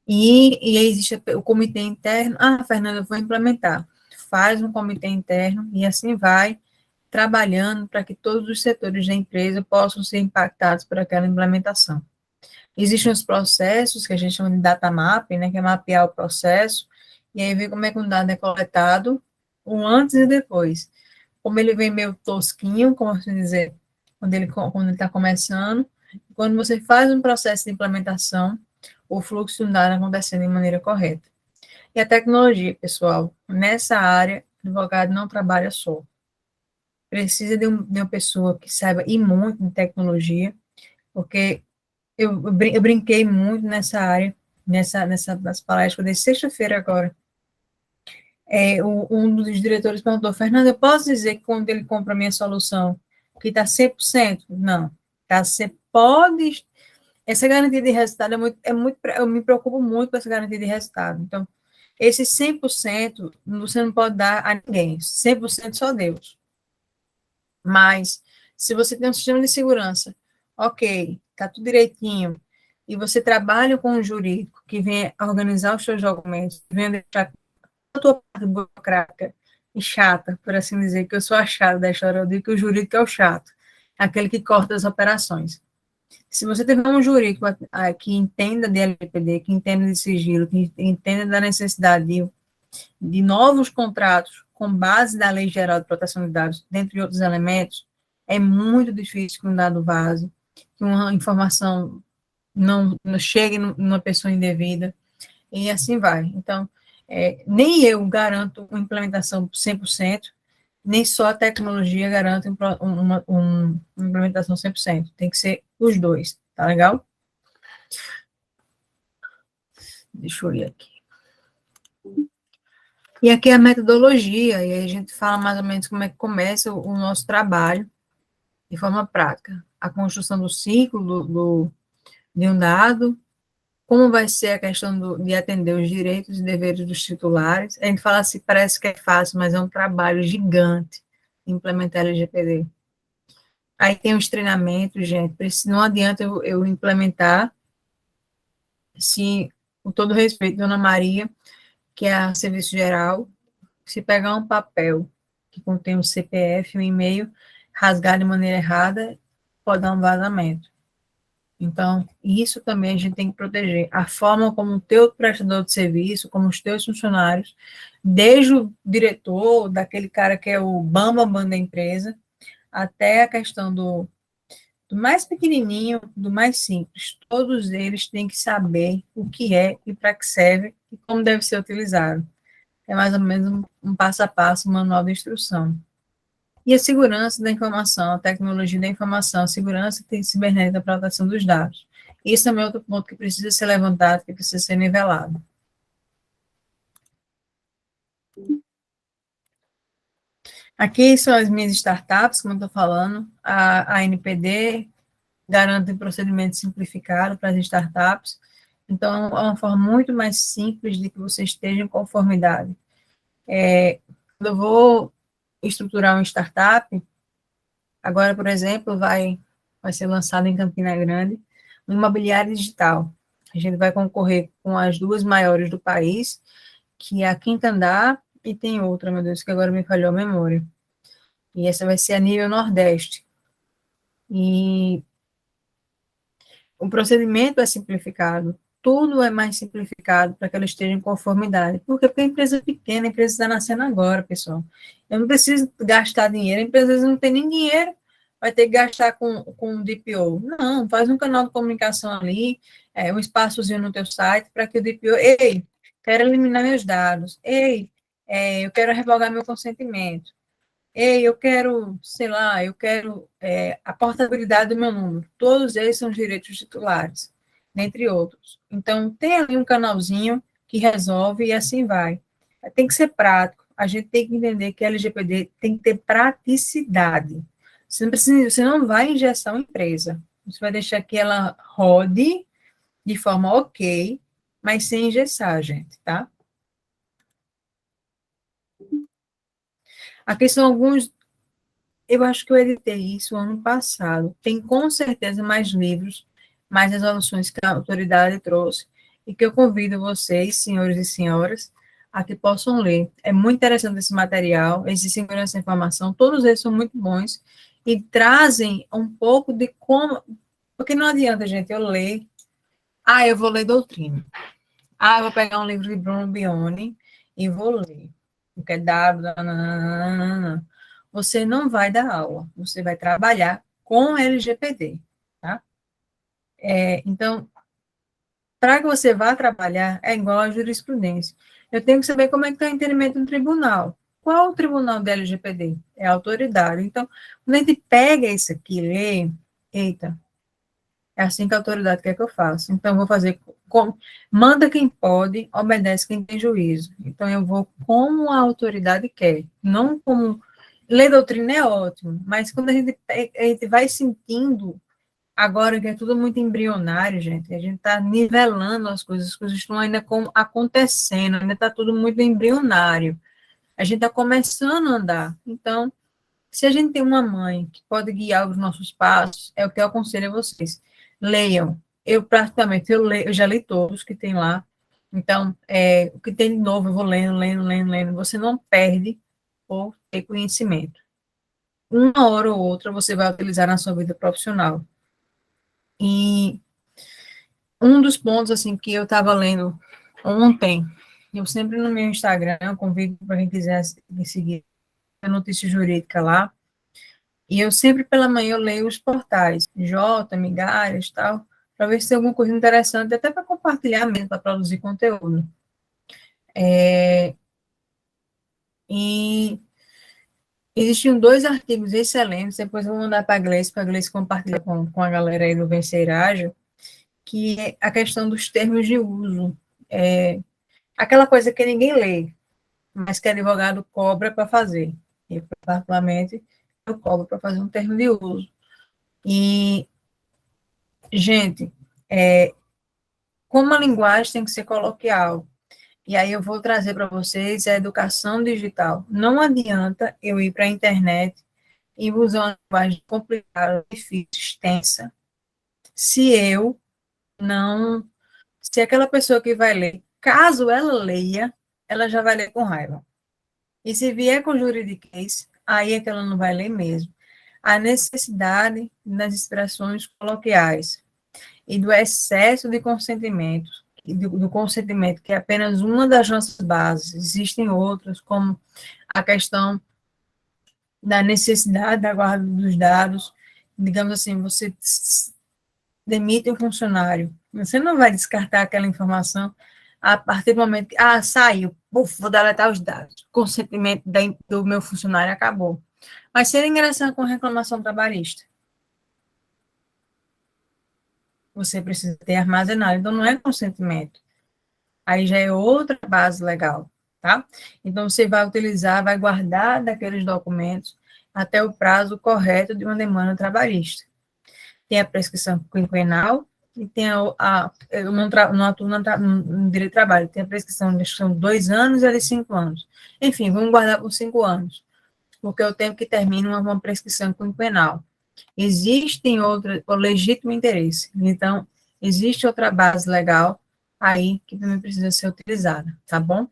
Speaker 2: E existe o comitê interno. Ah, Fernanda, eu vou implementar. Faz um comitê interno e assim vai trabalhando para que todos os setores da empresa possam ser impactados por aquela implementação. Existem os processos que a gente chama de data mapping, né, que é mapear o processo, e aí ver como é que um dado é coletado, o antes e depois. Como ele vem meio tosquinho, como assim dizer, quando ele está começando, quando você faz um processo de implementação, o fluxo do dado acontecendo de maneira correta. E a tecnologia, pessoal, nessa área, o advogado não trabalha só. Precisa de uma pessoa que saiba ir muito de tecnologia, porque eu brinquei muito nessa área, nas palestras, eu dei sexta-feira agora. Um dos diretores perguntou, Fernanda, eu posso dizer que quando ele compra a minha solução, que está 100%? Não. Tá, você pode... Essa garantia de resultado eu me preocupo muito com essa garantia de resultado. Então, esse 100% você não pode dar a ninguém. 100% só Deus. Mas, se você tem um sistema de segurança, ok, está tudo direitinho, e você trabalha com um jurídico que vem organizar os seus documentos, vem deixar a tua parte burocrática e chata, por assim dizer, que eu sou a chata da história, eu digo que o jurídico é o chato, aquele que corta as operações. Se você tiver um jurídico que entenda de LGPD, que entenda de sigilo, que entenda da necessidade de novos contratos com base da Lei Geral de Proteção de Dados, dentre outros elementos, é muito difícil que um dado vaze, que uma informação não chegue numa pessoa indevida, e assim vai. Então, nem eu garanto uma implementação 100%, nem só a tecnologia garante uma implementação 100%. Tem que ser os dois, tá legal? Deixa eu ir aqui. E aqui é a metodologia, e aí a gente fala mais ou menos como é que começa o nosso trabalho de forma prática. A construção do ciclo de um dado, como vai ser a questão de atender os direitos e deveres dos titulares. A gente fala assim, parece que é fácil, mas é um trabalho gigante implementar LGPD. Aí tem os treinamentos, gente, não adianta eu implementar se, com todo respeito, Dona Maria, que é a serviço geral, se pegar um papel que contém um CPF, um e-mail, rasgar de maneira errada, pode dar um vazamento. Então, isso também a gente tem que proteger. A forma como o teu prestador de serviço, como os teus funcionários, desde o diretor, daquele cara que é o bambambam da empresa, até a questão do mais pequenininho, do mais simples. Todos eles têm que saber o que é e para que serve e como deve ser utilizado. É mais ou menos um passo a passo, um manual de instrução. E a segurança da informação, a tecnologia da informação, a segurança cibernética da proteção dos dados. Isso também é outro ponto que precisa ser levantado, que precisa ser nivelado. Aqui são as minhas startups, como eu estou falando, a NPD garante procedimento simplificado para as startups, então é uma forma muito mais simples de que você esteja em conformidade. Quando eu vou estruturar uma startup, agora, por exemplo, vai ser lançado em Campina Grande um imobiliário digital. A gente vai concorrer com as duas maiores do país, que é a Quinta Andar, e tem outra, meu Deus, que agora me falhou a memória. E essa vai ser a nível Nordeste. E o procedimento é simplificado, tudo é mais simplificado para que ela esteja em conformidade. Por quê? Porque a empresa é pequena, a empresa está nascendo agora, pessoal. Eu não preciso gastar dinheiro, a empresa às vezes não tem nem dinheiro, vai ter que gastar com um DPO. Não, faz um canal de comunicação ali, um espaçozinho no teu site, para que o DPO, ei, quero eliminar meus dados, ei, eu quero revogar meu consentimento. Ei, eu quero, sei lá, a portabilidade do meu número. Todos eles são direitos titulares, dentre outros. Então, tem ali um canalzinho que resolve e assim vai. tem que ser prático. A gente tem que entender que a LGPD tem que ter praticidade. Você não vai engessar uma empresa. Você vai deixar que ela rode de forma ok, mas sem engessar, gente, tá? Aqui são alguns. Eu acho que eu editei isso ano passado. Tem com certeza mais livros, mais resoluções que a autoridade trouxe e que eu convido vocês, senhores e senhoras, a que possam ler. É muito interessante esse material, esse segurança da informação, todos eles são muito bons e trazem um pouco de como. Porque não adianta, gente, eu ler. Ah, eu vou ler doutrina. Ah, eu vou pegar um livro de Bruno Bione e vou ler. Porque é dado. Nananana. Você não vai dar aula, você vai trabalhar com LGPD, tá? Então, para que você vá trabalhar, é igual a jurisprudência. Eu tenho que saber como é que está o entendimento do tribunal. Qual o tribunal da LGPD? É a autoridade. Então, quando a gente pega isso aqui, lê, eita, é assim que a autoridade quer que eu faça. Então, eu vou fazer como. Manda quem pode, obedece quem tem juízo. Então, eu vou como a autoridade quer, não como. Ler doutrina é ótimo, mas quando a gente vai sentindo, agora que é tudo muito embrionário, gente, a gente está nivelando as coisas estão ainda acontecendo, ainda está tudo muito embrionário. A gente está começando a andar. Então, se a gente tem uma mãe que pode guiar os nossos passos, é o que eu aconselho a vocês. Leiam. Eu já li todos que tem lá. Então, o que tem de novo, eu vou lendo. Você não perde por ter conhecimento. Uma hora ou outra você vai utilizar na sua vida profissional. E um dos pontos, assim, que eu estava lendo ontem, eu sempre no meu Instagram, eu convido para quem quiser me seguir, a notícia jurídica lá, e eu sempre pela manhã eu leio os portais, J, Migalhas, tal, para ver se tem alguma coisa interessante, até para compartilhar mesmo, para produzir conteúdo. E existiam 2 artigos excelentes, depois eu vou mandar para a Gleice compartilhar com a galera aí do Vencer Ágil, que é a questão dos termos de uso. Aquela coisa que ninguém lê, mas que advogado cobra para fazer. E, particularmente, eu cobro para fazer um termo de uso. E, gente, como a linguagem tem que ser coloquial, e aí eu vou trazer para vocês a educação digital. Não adianta eu ir para a internet e usar uma linguagem complicada, difícil, extensa, se eu não... Se aquela pessoa que vai ler, caso ela leia, ela já vai ler com raiva. E se vier com juridiquês, aí é que ela não vai ler mesmo. A necessidade das expressões coloquiais e do excesso de consentimento, do consentimento, que é apenas uma das nossas bases. Existem outras, como a questão da necessidade da guarda dos dados. Digamos assim, você demite um funcionário, você não vai descartar aquela informação a partir do momento que, saiu, vou deletar os dados, o consentimento do meu funcionário acabou. Mas se ele ingressar com reclamação trabalhista, você precisa ter armazenado, então não é consentimento. Aí já é outra base legal, tá? Então você vai utilizar, vai guardar daqueles documentos até o prazo correto de uma demanda trabalhista. Tem a prescrição quinquenal e tem eu não atuo no direito de trabalho, tem a prescrição de 2 anos e a de 5 anos. Enfim, vamos guardar por 5 anos, porque é o tempo que termina uma prescrição quinquenal. Existem outras, o legítimo interesse. Então, existe outra base legal aí que também precisa ser utilizada, tá bom?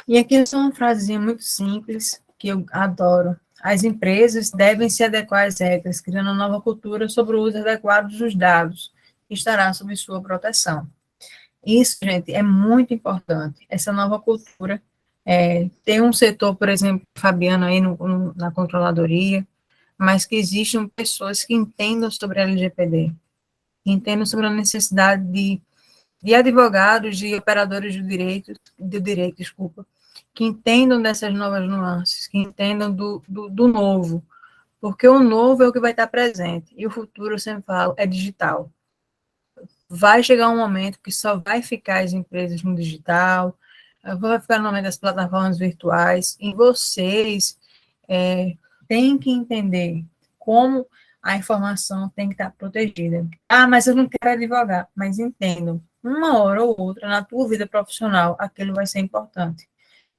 Speaker 2: E aqui é só uma frasezinha muito simples, que eu adoro. As empresas devem se adequar às regras, criando uma nova cultura sobre o uso adequado dos dados, que estará sob sua proteção. Isso, gente, é muito importante. Essa nova cultura. Tem um setor, por exemplo, Fabiano aí na controladoria, mas que existem pessoas que entendam sobre a LGPD, que entendam sobre a necessidade de advogados, de operadores do direito, desculpa, que entendam dessas novas nuances, que entendam do novo, porque o novo é o que vai estar presente, e o futuro, eu sempre falo, é digital. vai chegar um momento que só vai ficar as empresas no digital, vai ficar no momento das plataformas virtuais, e vocês têm que entender como a informação tem que estar protegida. Ah, mas eu não quero advogar. Mas entendam, uma hora ou outra, na tua vida profissional, aquilo vai ser importante.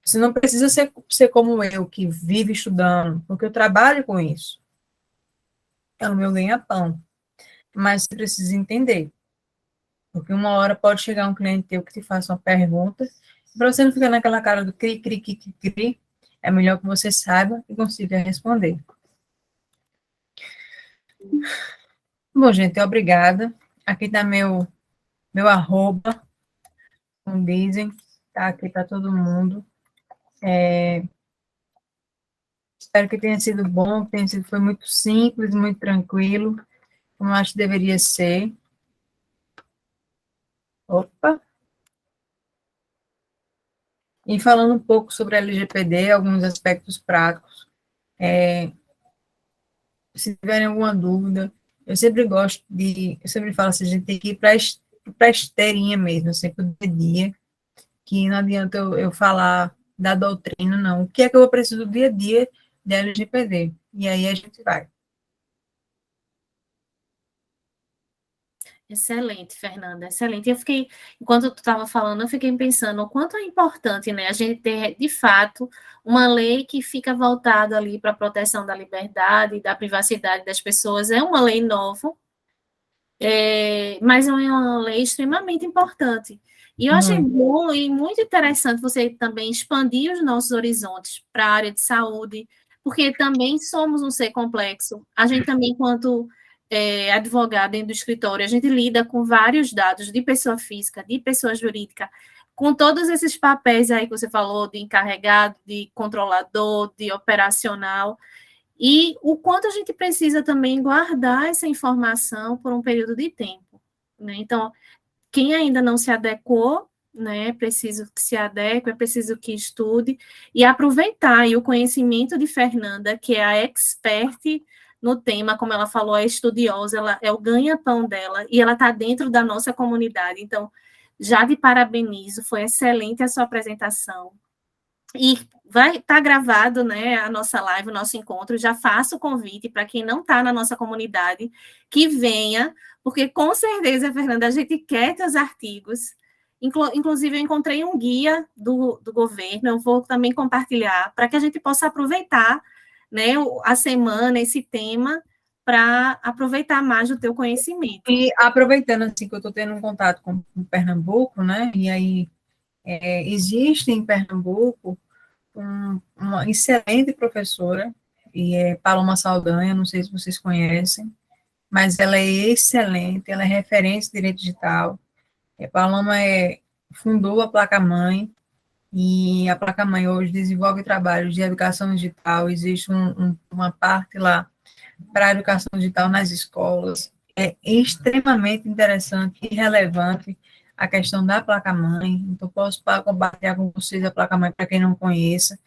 Speaker 2: Você não precisa ser como eu, que vive estudando, porque eu trabalho com isso. É o meu ganha-pão. Mas você precisa entender. Porque uma hora pode chegar um cliente teu que te faça uma pergunta, para você não ficar naquela cara do cri, cri, cri, cri, cri, é melhor que você saiba e consiga responder. Bom, gente, obrigada. Aqui está meu arroba, como dizem, tá aqui para todo mundo. Espero que tenha sido bom, foi muito simples, muito tranquilo, como eu acho que deveria ser. Opa! E falando um pouco sobre a LGPD, alguns aspectos práticos. Se tiverem alguma dúvida, eu sempre falo assim, a gente tem que ir para a esteirinha mesmo, sempre o dia a dia, que não adianta eu falar da doutrina, não. O que é que eu preciso do dia a dia da LGPD? E aí a gente vai.
Speaker 1: Excelente, Fernanda, excelente. Enquanto tu estava falando, eu fiquei pensando o quanto é importante, né, a gente ter, de fato, uma lei que fica voltada ali para a proteção da liberdade e da privacidade das pessoas. É uma lei nova, mas é uma lei extremamente importante. E eu achei bom e muito interessante você também expandir os nossos horizontes para a área de saúde, porque também somos um ser complexo. A gente também, enquanto advogado dentro do escritório, a gente lida com vários dados de pessoa física, de pessoa jurídica, com todos esses papéis aí que você falou, de encarregado, de controlador, de operacional, e o quanto a gente precisa também guardar essa informação por um período de tempo, né? Então, quem ainda não se adequou, né, é preciso que se adeque, é preciso que estude e aproveitar aí o conhecimento de Fernanda, que é a expert no tema, como ela falou, é estudiosa, ela é o ganha-pão dela e ela está dentro da nossa comunidade. Então, já te parabenizo, foi excelente a sua apresentação. E vai estar gravado, né, a nossa live, o nosso encontro. Já faço o convite para quem não está na nossa comunidade que venha, porque com certeza, Fernanda, a gente quer teus artigos. Inclusive, eu encontrei um guia do governo, eu vou também compartilhar, para que a gente possa aproveitar, né, a semana, esse tema, para aproveitar mais o teu conhecimento.
Speaker 2: E aproveitando, assim, que eu estou tendo um contato com Pernambuco, né, e aí existe em Pernambuco uma excelente professora, e é Paloma Saldanha, não sei se vocês conhecem, mas ela é excelente, ela é referência em direito digital. Paloma fundou a Placa-Mãe, e a Placa-Mãe hoje desenvolve trabalhos de educação digital, existe uma parte lá para a educação digital nas escolas. É extremamente interessante e relevante a questão da placa-mãe. Então, posso compartilhar com vocês a placa-mãe para quem não conheça.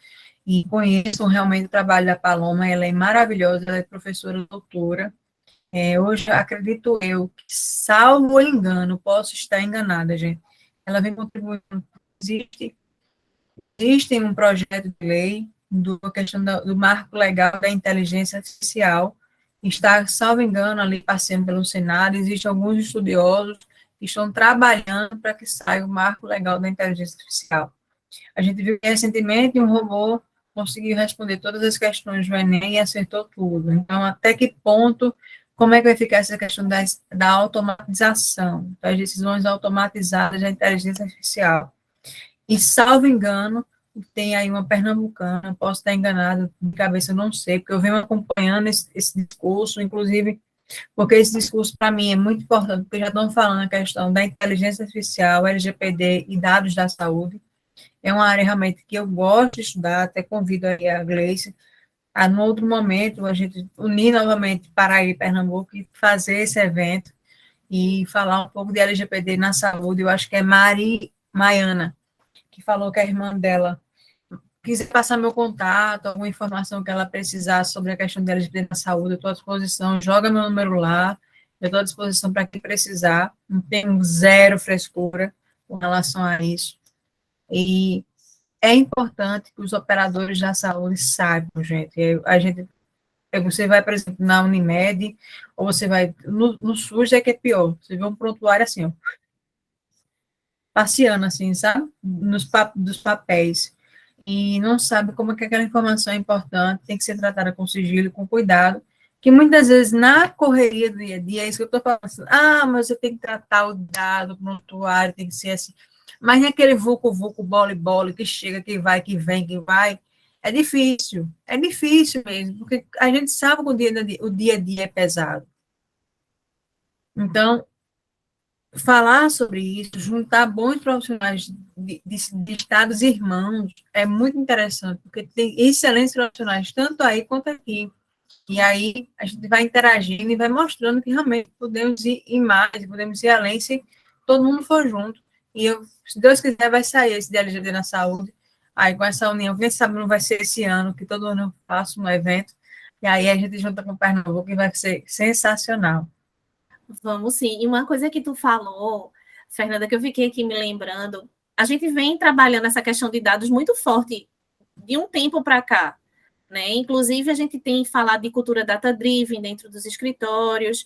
Speaker 2: E conheçam realmente o trabalho da Paloma, ela é maravilhosa, ela é professora doutora. Hoje, acredito eu, que, salvo engano, posso estar enganada, gente. Ela vem contribuindo. Existe um projeto de lei da questão do marco legal da inteligência artificial, está, salvo engano, ali passando pelo Senado, existem alguns estudiosos que estão trabalhando para que saia o marco legal da inteligência artificial. A gente viu que recentemente um robô conseguiu responder todas as questões do Enem e acertou tudo. Então, até que ponto, como é que vai ficar essa questão da automatização, das decisões automatizadas da inteligência artificial? E, salvo engano, tem aí uma pernambucana, posso estar enganado, de cabeça eu não sei, porque eu venho acompanhando esse discurso, inclusive, porque esse discurso, para mim, é muito importante, porque já estão falando a questão da inteligência artificial, LGPD e dados da saúde. É uma área realmente que eu gosto de estudar, até convido aí a Gleice a, no outro momento, a gente unir novamente Paraíba e Pernambuco e fazer esse evento e falar um pouco de LGPD na saúde. Eu acho que é Maiana, que falou que a irmã dela quiser passar meu contato, alguma informação que ela precisar sobre a questão da LGBT na saúde, eu estou à disposição, joga meu número lá, Eu estou à disposição para quem precisar, não tenho zero frescura com relação a isso. E é importante que os operadores da saúde saibam, gente. Você vai, por exemplo, na Unimed, ou você vai, no SUS é que é pior, você vê um prontuário assim, ó, passeando assim, sabe? Dos papéis. E não sabe como é que aquela informação é importante, tem que ser tratada com sigilo, com cuidado, que muitas vezes na correria do dia a dia, é isso que eu estou falando, assim, mas você tem que tratar o dado, o prontuário, tem que ser assim, mas nem aquele vucu-vucu, bola que chega, que vai, que vem, que vai, é difícil mesmo, porque a gente sabe que o dia a dia é pesado. Então, falar sobre isso, juntar bons profissionais de estados irmãos, é muito interessante, porque tem excelentes profissionais, tanto aí quanto aqui. E aí a gente vai interagindo e vai mostrando que realmente podemos ir mais, podemos ir além se todo mundo for junto. E se Deus quiser, vai sair esse DLGD na saúde. Aí com essa união, quem sabe não vai ser esse ano, que todo ano eu faço um evento. E aí a gente junta com o Pernambuco e vai ser sensacional.
Speaker 1: Vamos sim. E uma coisa que tu falou, Fernanda, que eu fiquei aqui me lembrando, a gente vem trabalhando essa questão de dados muito forte de um tempo para cá, né? Inclusive, a gente tem falado de cultura data-driven dentro dos escritórios,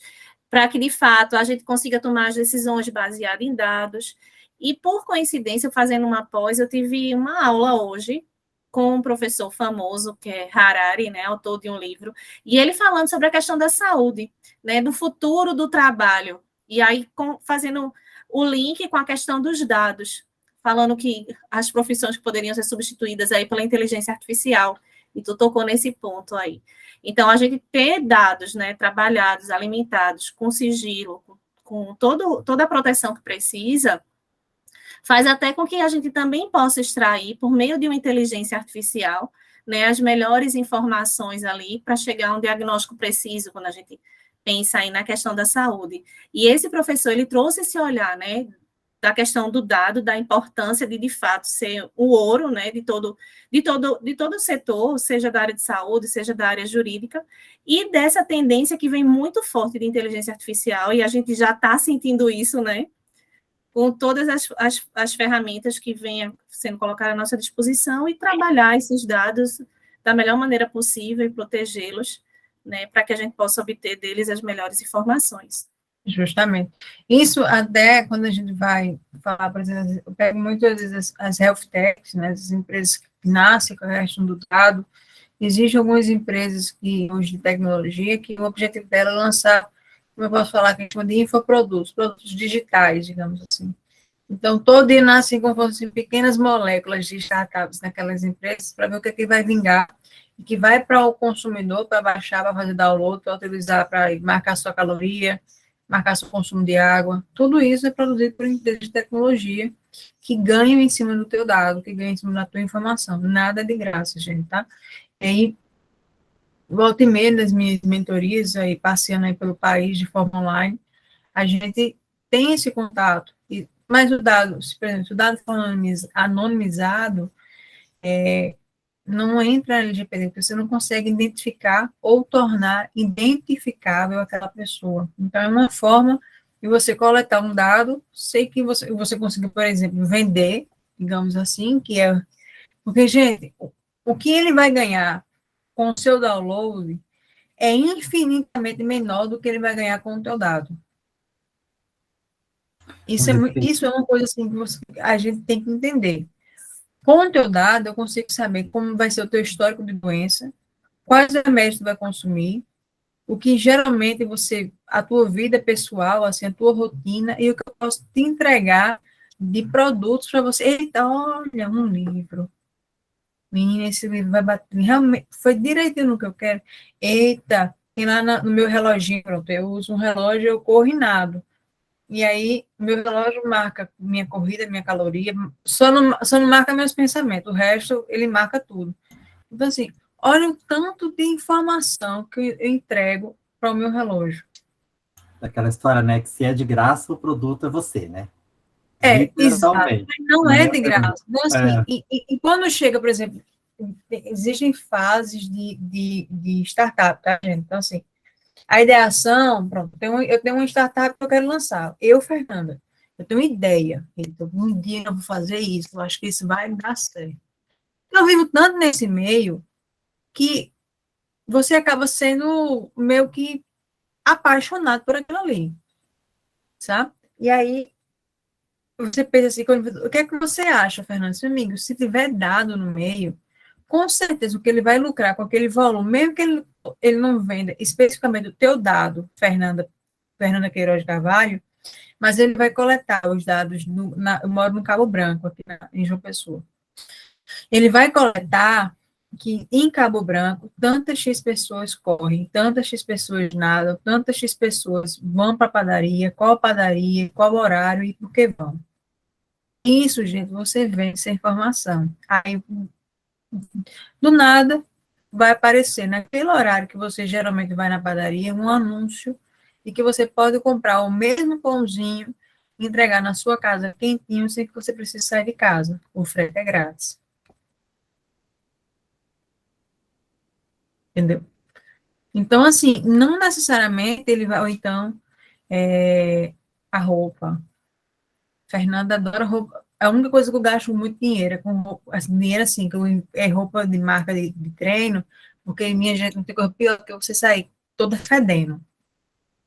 Speaker 1: para que, de fato, a gente consiga tomar as decisões baseadas em dados. E, por coincidência, fazendo uma pós, eu tive uma aula hoje com um professor famoso, que é Harari, né, autor de um livro, e ele falando sobre a questão da saúde, né, do futuro do trabalho, e aí fazendo o link com a questão dos dados, falando que as profissões que poderiam ser substituídas aí pela inteligência artificial, e tu tocou nesse ponto aí. Então, a gente ter dados, né, trabalhados, alimentados, com sigilo, com toda a proteção que precisa, faz até com que a gente também possa extrair, por meio de uma inteligência artificial, né, as melhores informações ali para chegar a um diagnóstico preciso quando a gente pensa aí na questão da saúde. E esse professor, ele trouxe esse olhar, né, da questão do dado, da importância de fato, ser o ouro, né, de todo o setor, seja da área de saúde, seja da área jurídica, e dessa tendência que vem muito forte de inteligência artificial, e a gente já está sentindo isso, né, com todas as ferramentas que venham sendo colocadas à nossa disposição e trabalhar esses dados da melhor maneira possível e protegê-los, né, para que a gente possa obter deles as melhores informações.
Speaker 2: Justamente. Isso até quando a gente vai falar, por exemplo, eu pego muitas vezes as health techs, né, as empresas que nascem com a questão do dado. Existem algumas empresas que, hoje de tecnologia, que o objetivo dela é lançar, como eu posso falar, que a gente chama de infoprodutos, produtos digitais, digamos assim. Então, todo dia nascem como fossem pequenas moléculas de startups naquelas empresas para ver o que é que vai vingar e que vai para o consumidor, para baixar, para fazer download, para utilizar, para marcar sua caloria, marcar seu consumo de água. Tudo isso é produzido por empresas de tecnologia que ganham em cima do teu dado, que ganham em cima da tua informação. Nada é de graça, gente, tá? E aí, volta e meia das minhas mentorias, aí, passeando aí pelo país de forma online, a gente tem esse contato, mas o dado, por exemplo, se o dado for anonimizado, não entra na LGPD, porque você não consegue identificar ou tornar identificável aquela pessoa. Então, é uma forma de você coletar um dado, sei que você conseguiu, por exemplo, vender, digamos assim, que é... Porque, gente, o que ele vai ganhar com o seu download é infinitamente menor do que ele vai ganhar com o teu dado. Isso é uma coisa assim que a gente tem que entender. Com o teu dado, eu consigo saber como vai ser o teu histórico de doença, quais remédios tu vai consumir, o que geralmente a tua vida pessoal, assim, a tua rotina, e o que eu posso te entregar de produtos para você. Eita, olha, um livro. Menina, esse livro vai bater, realmente, foi direitinho no que eu quero. Eita, tem lá no meu reloginho, pronto, eu uso um relógio, eu corro e nado. E aí, meu relógio marca minha corrida, minha caloria, só não marca meus pensamentos, o resto, ele marca tudo. Então, assim, olha o tanto de informação que eu entrego para o meu relógio.
Speaker 4: Daquela história, né, que se é de graça, o produto é você, né?
Speaker 2: Exato, não é de graça. Então, assim, e quando chega, por exemplo, existem fases de startup, tá, gente? Então, assim, A ideação, pronto, eu tenho uma startup que eu quero lançar. Eu, Fernanda, eu tenho uma ideia. Então, um dia eu vou fazer isso, eu acho que isso vai dar certo. Eu vivo tanto nesse meio que você acaba sendo meio que apaixonado por aquilo ali, sabe? E aí, você pensa assim, o que é que você acha, Fernando? Meu amigo, se tiver dado no meio, com certeza o que ele vai lucrar com aquele volume, mesmo que ele não venda especificamente o teu dado, Fernanda Queiroz Carvalho, mas ele vai coletar os dados, eu moro no Cabo Branco, aqui em João Pessoa. Ele vai coletar que em Cabo Branco, tantas X pessoas correm, tantas X pessoas nadam, tantas X pessoas vão para a padaria, qual horário e por que vão. Isso, gente, você vê essa informação. Aí, do nada, vai aparecer naquele horário que você geralmente vai na padaria, um anúncio de que você pode comprar o mesmo pãozinho e entregar na sua casa quentinho, sem que você precise sair de casa. O frete é grátis. Entendeu? Então, assim, não necessariamente ele vai, ou então, a roupa. Fernanda adora roupa. A única coisa que eu gasto muito dinheiro é com roupa, assim, dinheiro assim, é roupa de marca de treino, porque minha gente não tem coisa pior do que você sair toda fedendo.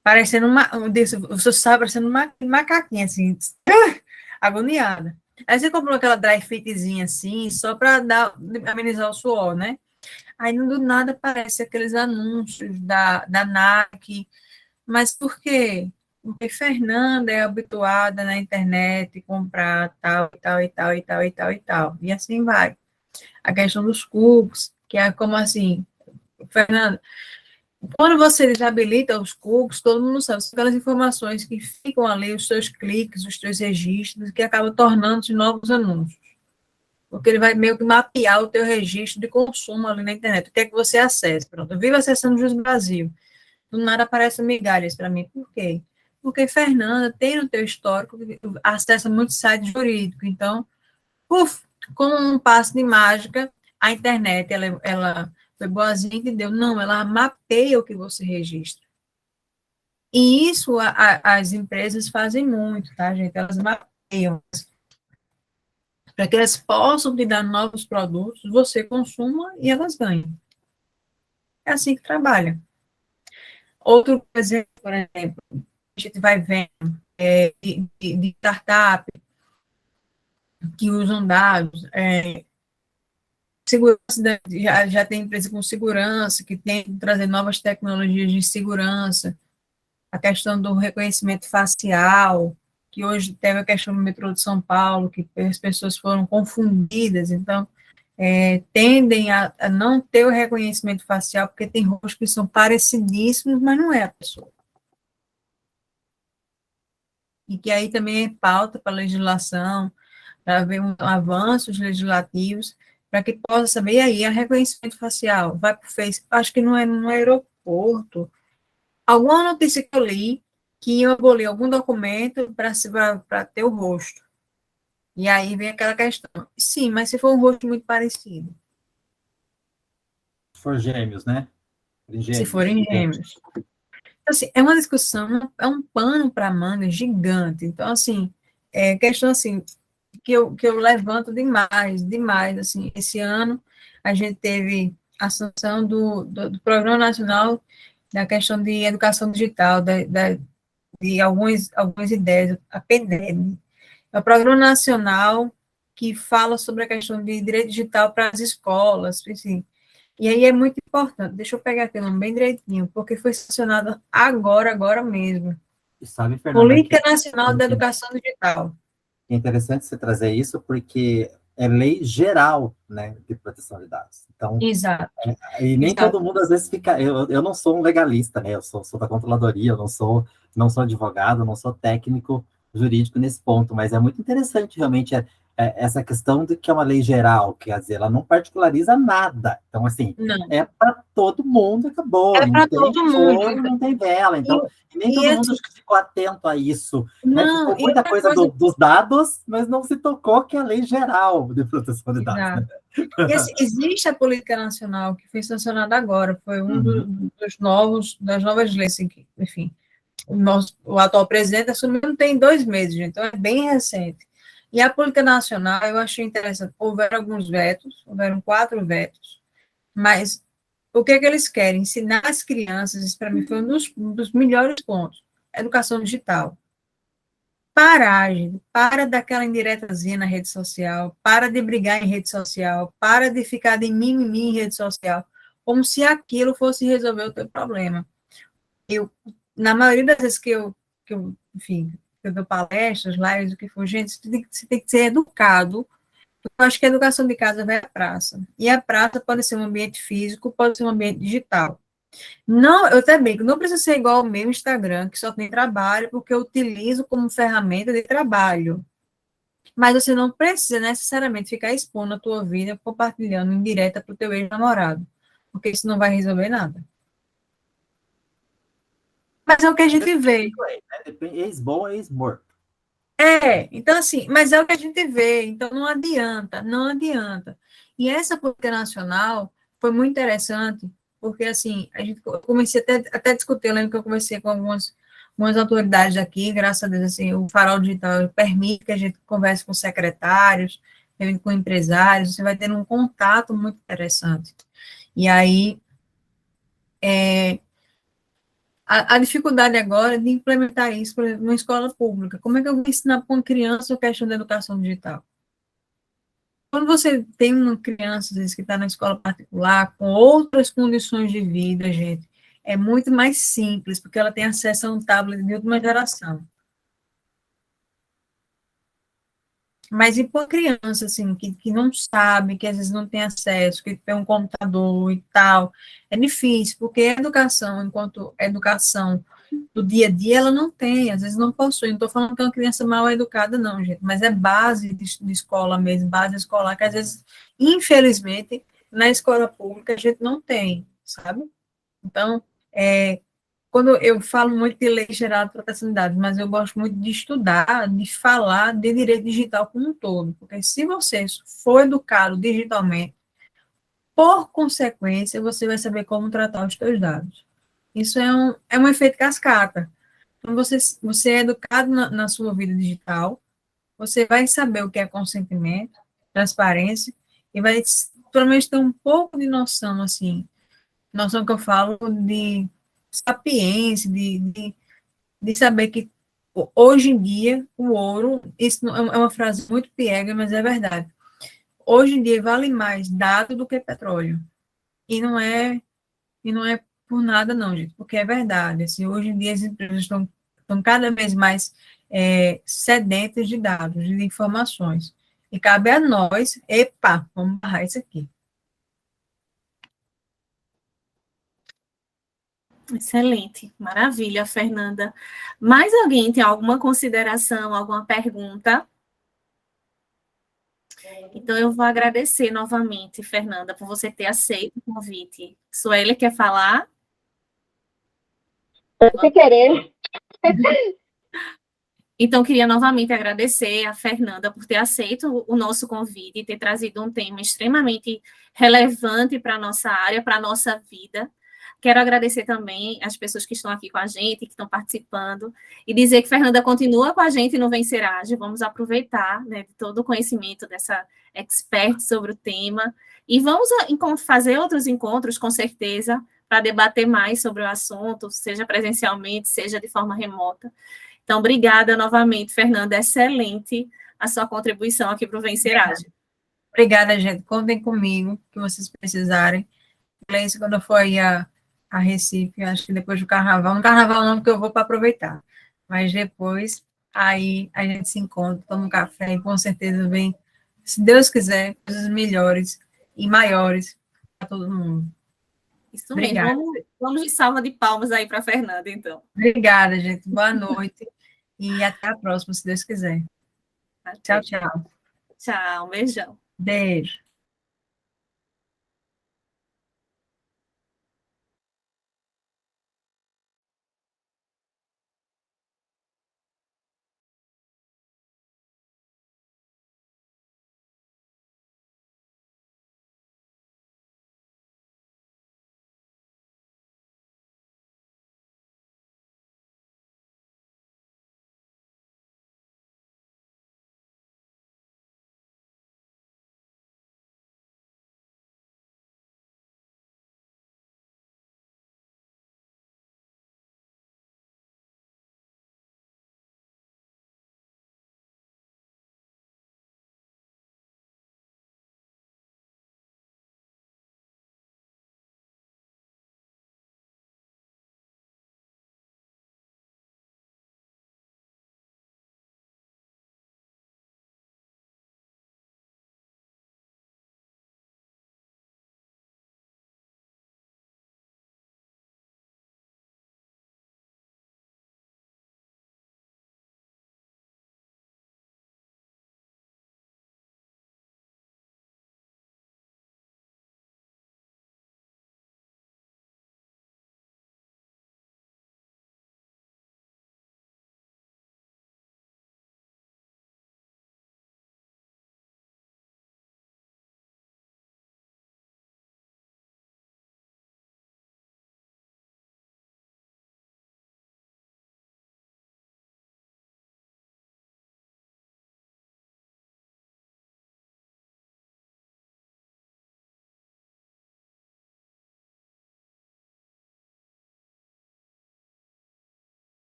Speaker 2: Parecendo você sabe, parecendo uma macaquinha, assim, agoniada. Aí você comprou aquela dry fitzinha assim, só para amenizar o suor, né? Aí do nada aparece aqueles anúncios da Nike. Mas por quê? Porque Fernanda é habituada na internet comprar tal, e tal, e tal, e tal, e tal, e tal. E assim vai. A questão dos cookies, que é como assim, Fernanda, quando você desabilita os cookies, todo mundo sabe, são aquelas informações que ficam ali, os seus cliques, os seus registros, que acabam tornando-se novos anúncios. Porque ele vai meio que mapear o teu registro de consumo ali na internet. O que é que você acessa? Pronto, eu vivo acessando o Jus Brasil. Do nada aparecem migalhas para mim. Por quê? Porque Fernanda tem no teu histórico, acessa muito site jurídico. Então, como um passo de mágica, a internet, ela foi boazinha e entendeu. Não, ela mapeia o que você registra. E isso as empresas fazem muito, tá, gente? Elas mapeiam para que elas possam te dar novos produtos, você consuma e elas ganhem. É assim que trabalha. Outro exemplo, por exemplo, a gente vai vendo de startup que usam dados, segurança, já tem empresa com segurança, que tem que trazer novas tecnologias de segurança, a questão do reconhecimento facial, que hoje teve a questão do metrô de São Paulo, que as pessoas foram confundidas, então, tendem a não ter o reconhecimento facial, porque tem rostos que são parecidíssimos, mas não é a pessoa. E que aí também é pauta para a legislação, para haver avanços legislativos, para que possa saber, e aí, a reconhecimento facial, vai para o Face, acho que não é no aeroporto, alguma notícia que eu li, que iam abolir algum documento para ter o rosto. E aí vem aquela questão. Sim, mas se for um rosto muito parecido.
Speaker 4: Se for gêmeos, né?
Speaker 2: Se forem gêmeos. Então, assim, é uma discussão, é um pano para manga gigante. Então, assim, é questão assim, que eu levanto demais, assim, esse ano a gente teve a sanção do Programa Nacional da questão de educação digital, de algumas ideias, a PNED, é o Programa Nacional que fala sobre a questão de direito digital para as escolas, assim. E aí é muito importante, deixa eu pegar aqui o nome bem direitinho, porque foi sancionado agora mesmo.
Speaker 4: E sabe, Fernanda,
Speaker 2: Política Nacional da Educação Digital.
Speaker 4: É interessante você trazer isso, porque é lei geral, né, de proteção de dados. Então,
Speaker 2: Exato.
Speaker 4: E nem todo mundo, às vezes, fica... Eu não sou um legalista, né? Eu sou da controladoria, eu não sou advogado, não sou técnico jurídico nesse ponto, mas é muito interessante, realmente, essa questão de que é uma lei geral, quer dizer, ela não particulariza nada. Então, assim,
Speaker 2: Não.
Speaker 4: é para todo mundo, acabou.
Speaker 2: É
Speaker 4: Não
Speaker 2: para
Speaker 4: tem
Speaker 2: todo
Speaker 4: cor,
Speaker 2: mundo.
Speaker 4: não tem vela. Então, nem todo mundo
Speaker 2: Assim,
Speaker 4: acho que ficou atento a isso. Né?
Speaker 2: não,
Speaker 4: Ficou
Speaker 2: e
Speaker 4: muita
Speaker 2: outra
Speaker 4: coisa
Speaker 2: coisa.
Speaker 4: dos dados, mas não se tocou que é a lei geral de proteção de dados. Né?
Speaker 2: Exato. E assim, existe a política nacional que foi sancionada agora, foi das novas leis, assim, enfim, o atual presidente assumiu não tem 2 meses, gente, então é bem recente. E a política nacional, eu achei interessante, houveram alguns vetos, houveram 4 vetos, mas o que é que eles querem? Ensinar as crianças, isso para mim foi um dos melhores pontos, educação digital. Parar, gente, para daquela indiretazinha na rede social, para de brigar em rede social, para de ficar de mimimi em rede social, como se aquilo fosse resolver o teu problema. Eu, na maioria das vezes enfim, que eu dou palestras, lives, o que for, gente, você tem que ser educado. Eu acho que a educação de casa vai à praça. E a praça pode ser um ambiente físico, pode ser um ambiente digital. Não, eu também, não precisa ser igual ao meu Instagram, que só tem trabalho, porque eu utilizo como ferramenta de trabalho. Mas você não precisa necessariamente ficar expondo a tua vida, compartilhando em direta para o teu ex-namorado, porque isso não vai resolver nada. Mas é o que a gente vê.
Speaker 4: Ex-bom, ex-morto.
Speaker 2: Então assim, mas é o que a gente vê, então não adianta, não adianta. E essa política nacional foi muito interessante, porque assim, eu comecei até a discutir, eu lembro que eu conversei com algumas autoridades aqui, graças a Deus, assim, o Farol Digital permite que a gente converse com secretários, com empresários, você vai ter um contato muito interessante. E aí, a dificuldade agora é de implementar isso, por exemplo, numa escola pública. Como é que eu vou ensinar para uma criança a questão da educação digital? Quando você tem uma criança, às vezes, que está na escola particular, com outras condições de vida, gente, é muito mais simples, porque ela tem acesso a um tablet de última geração. Mas e para criança, assim, que não sabe, que às vezes não tem acesso, que tem um computador e tal, é difícil, porque a educação, enquanto educação do dia a dia, ela não tem, às vezes não possui. Não estou falando que é uma criança mal educada, não, gente, mas é base de escola mesmo, base escolar, que às vezes, infelizmente, na escola pública a gente não tem, sabe? Então, quando eu falo muito de lei geral de proteção de dados, mas eu gosto muito de estudar, de falar de direito digital como um todo, porque se você for educado digitalmente, por consequência, você vai saber como tratar os seus dados. Isso é um efeito cascata. Então, você é educado na sua vida digital, você vai saber o que é consentimento, transparência, e vai, pelo menos, ter um pouco de noção, assim, noção que eu falo de sapiência, de saber que hoje em dia o ouro, isso é uma frase muito piega, mas é verdade. Hoje em dia vale mais dado do que petróleo. E não é por nada não, gente, porque é verdade. Assim, hoje em dia as empresas estão cada vez mais sedentas de dados, de informações. E cabe a nós, vamos barrar isso aqui.
Speaker 1: Excelente, maravilha, Fernanda. Mais alguém tem alguma consideração, alguma pergunta? Então, eu vou agradecer novamente, Fernanda, por você ter aceito o convite. Sueli, quer falar?
Speaker 3: Sem querer.
Speaker 1: Então, queria novamente agradecer a Fernanda por ter aceito o nosso convite e ter trazido um tema extremamente relevante para a nossa área, para a nossa vida. Quero agradecer também as pessoas que estão aqui com a gente, que estão participando, e dizer que Fernanda continua com a gente no Vencerage. Vamos aproveitar, né, de todo o conhecimento dessa expert sobre o tema, e vamos fazer outros encontros, com certeza, para debater mais sobre o assunto, seja presencialmente, seja de forma remota. Então, obrigada novamente, Fernanda. Excelente a sua contribuição aqui para o Vencerage.
Speaker 2: Obrigada, gente. Contem comigo, que vocês precisarem. Isso quando eu for aí a Recife, acho que depois do carnaval. No carnaval não, porque eu vou para aproveitar. Mas depois, aí a gente se encontra, toma um café e com certeza vem, se Deus quiser, coisas melhores e maiores para todo mundo.
Speaker 1: Isso mesmo. Vamos de salva de palmas aí para a Fernanda, então.
Speaker 2: Obrigada, gente. Boa noite e até a próxima, se Deus quiser. Tchau, tchau.
Speaker 1: Tchau, um beijão.
Speaker 2: Beijo.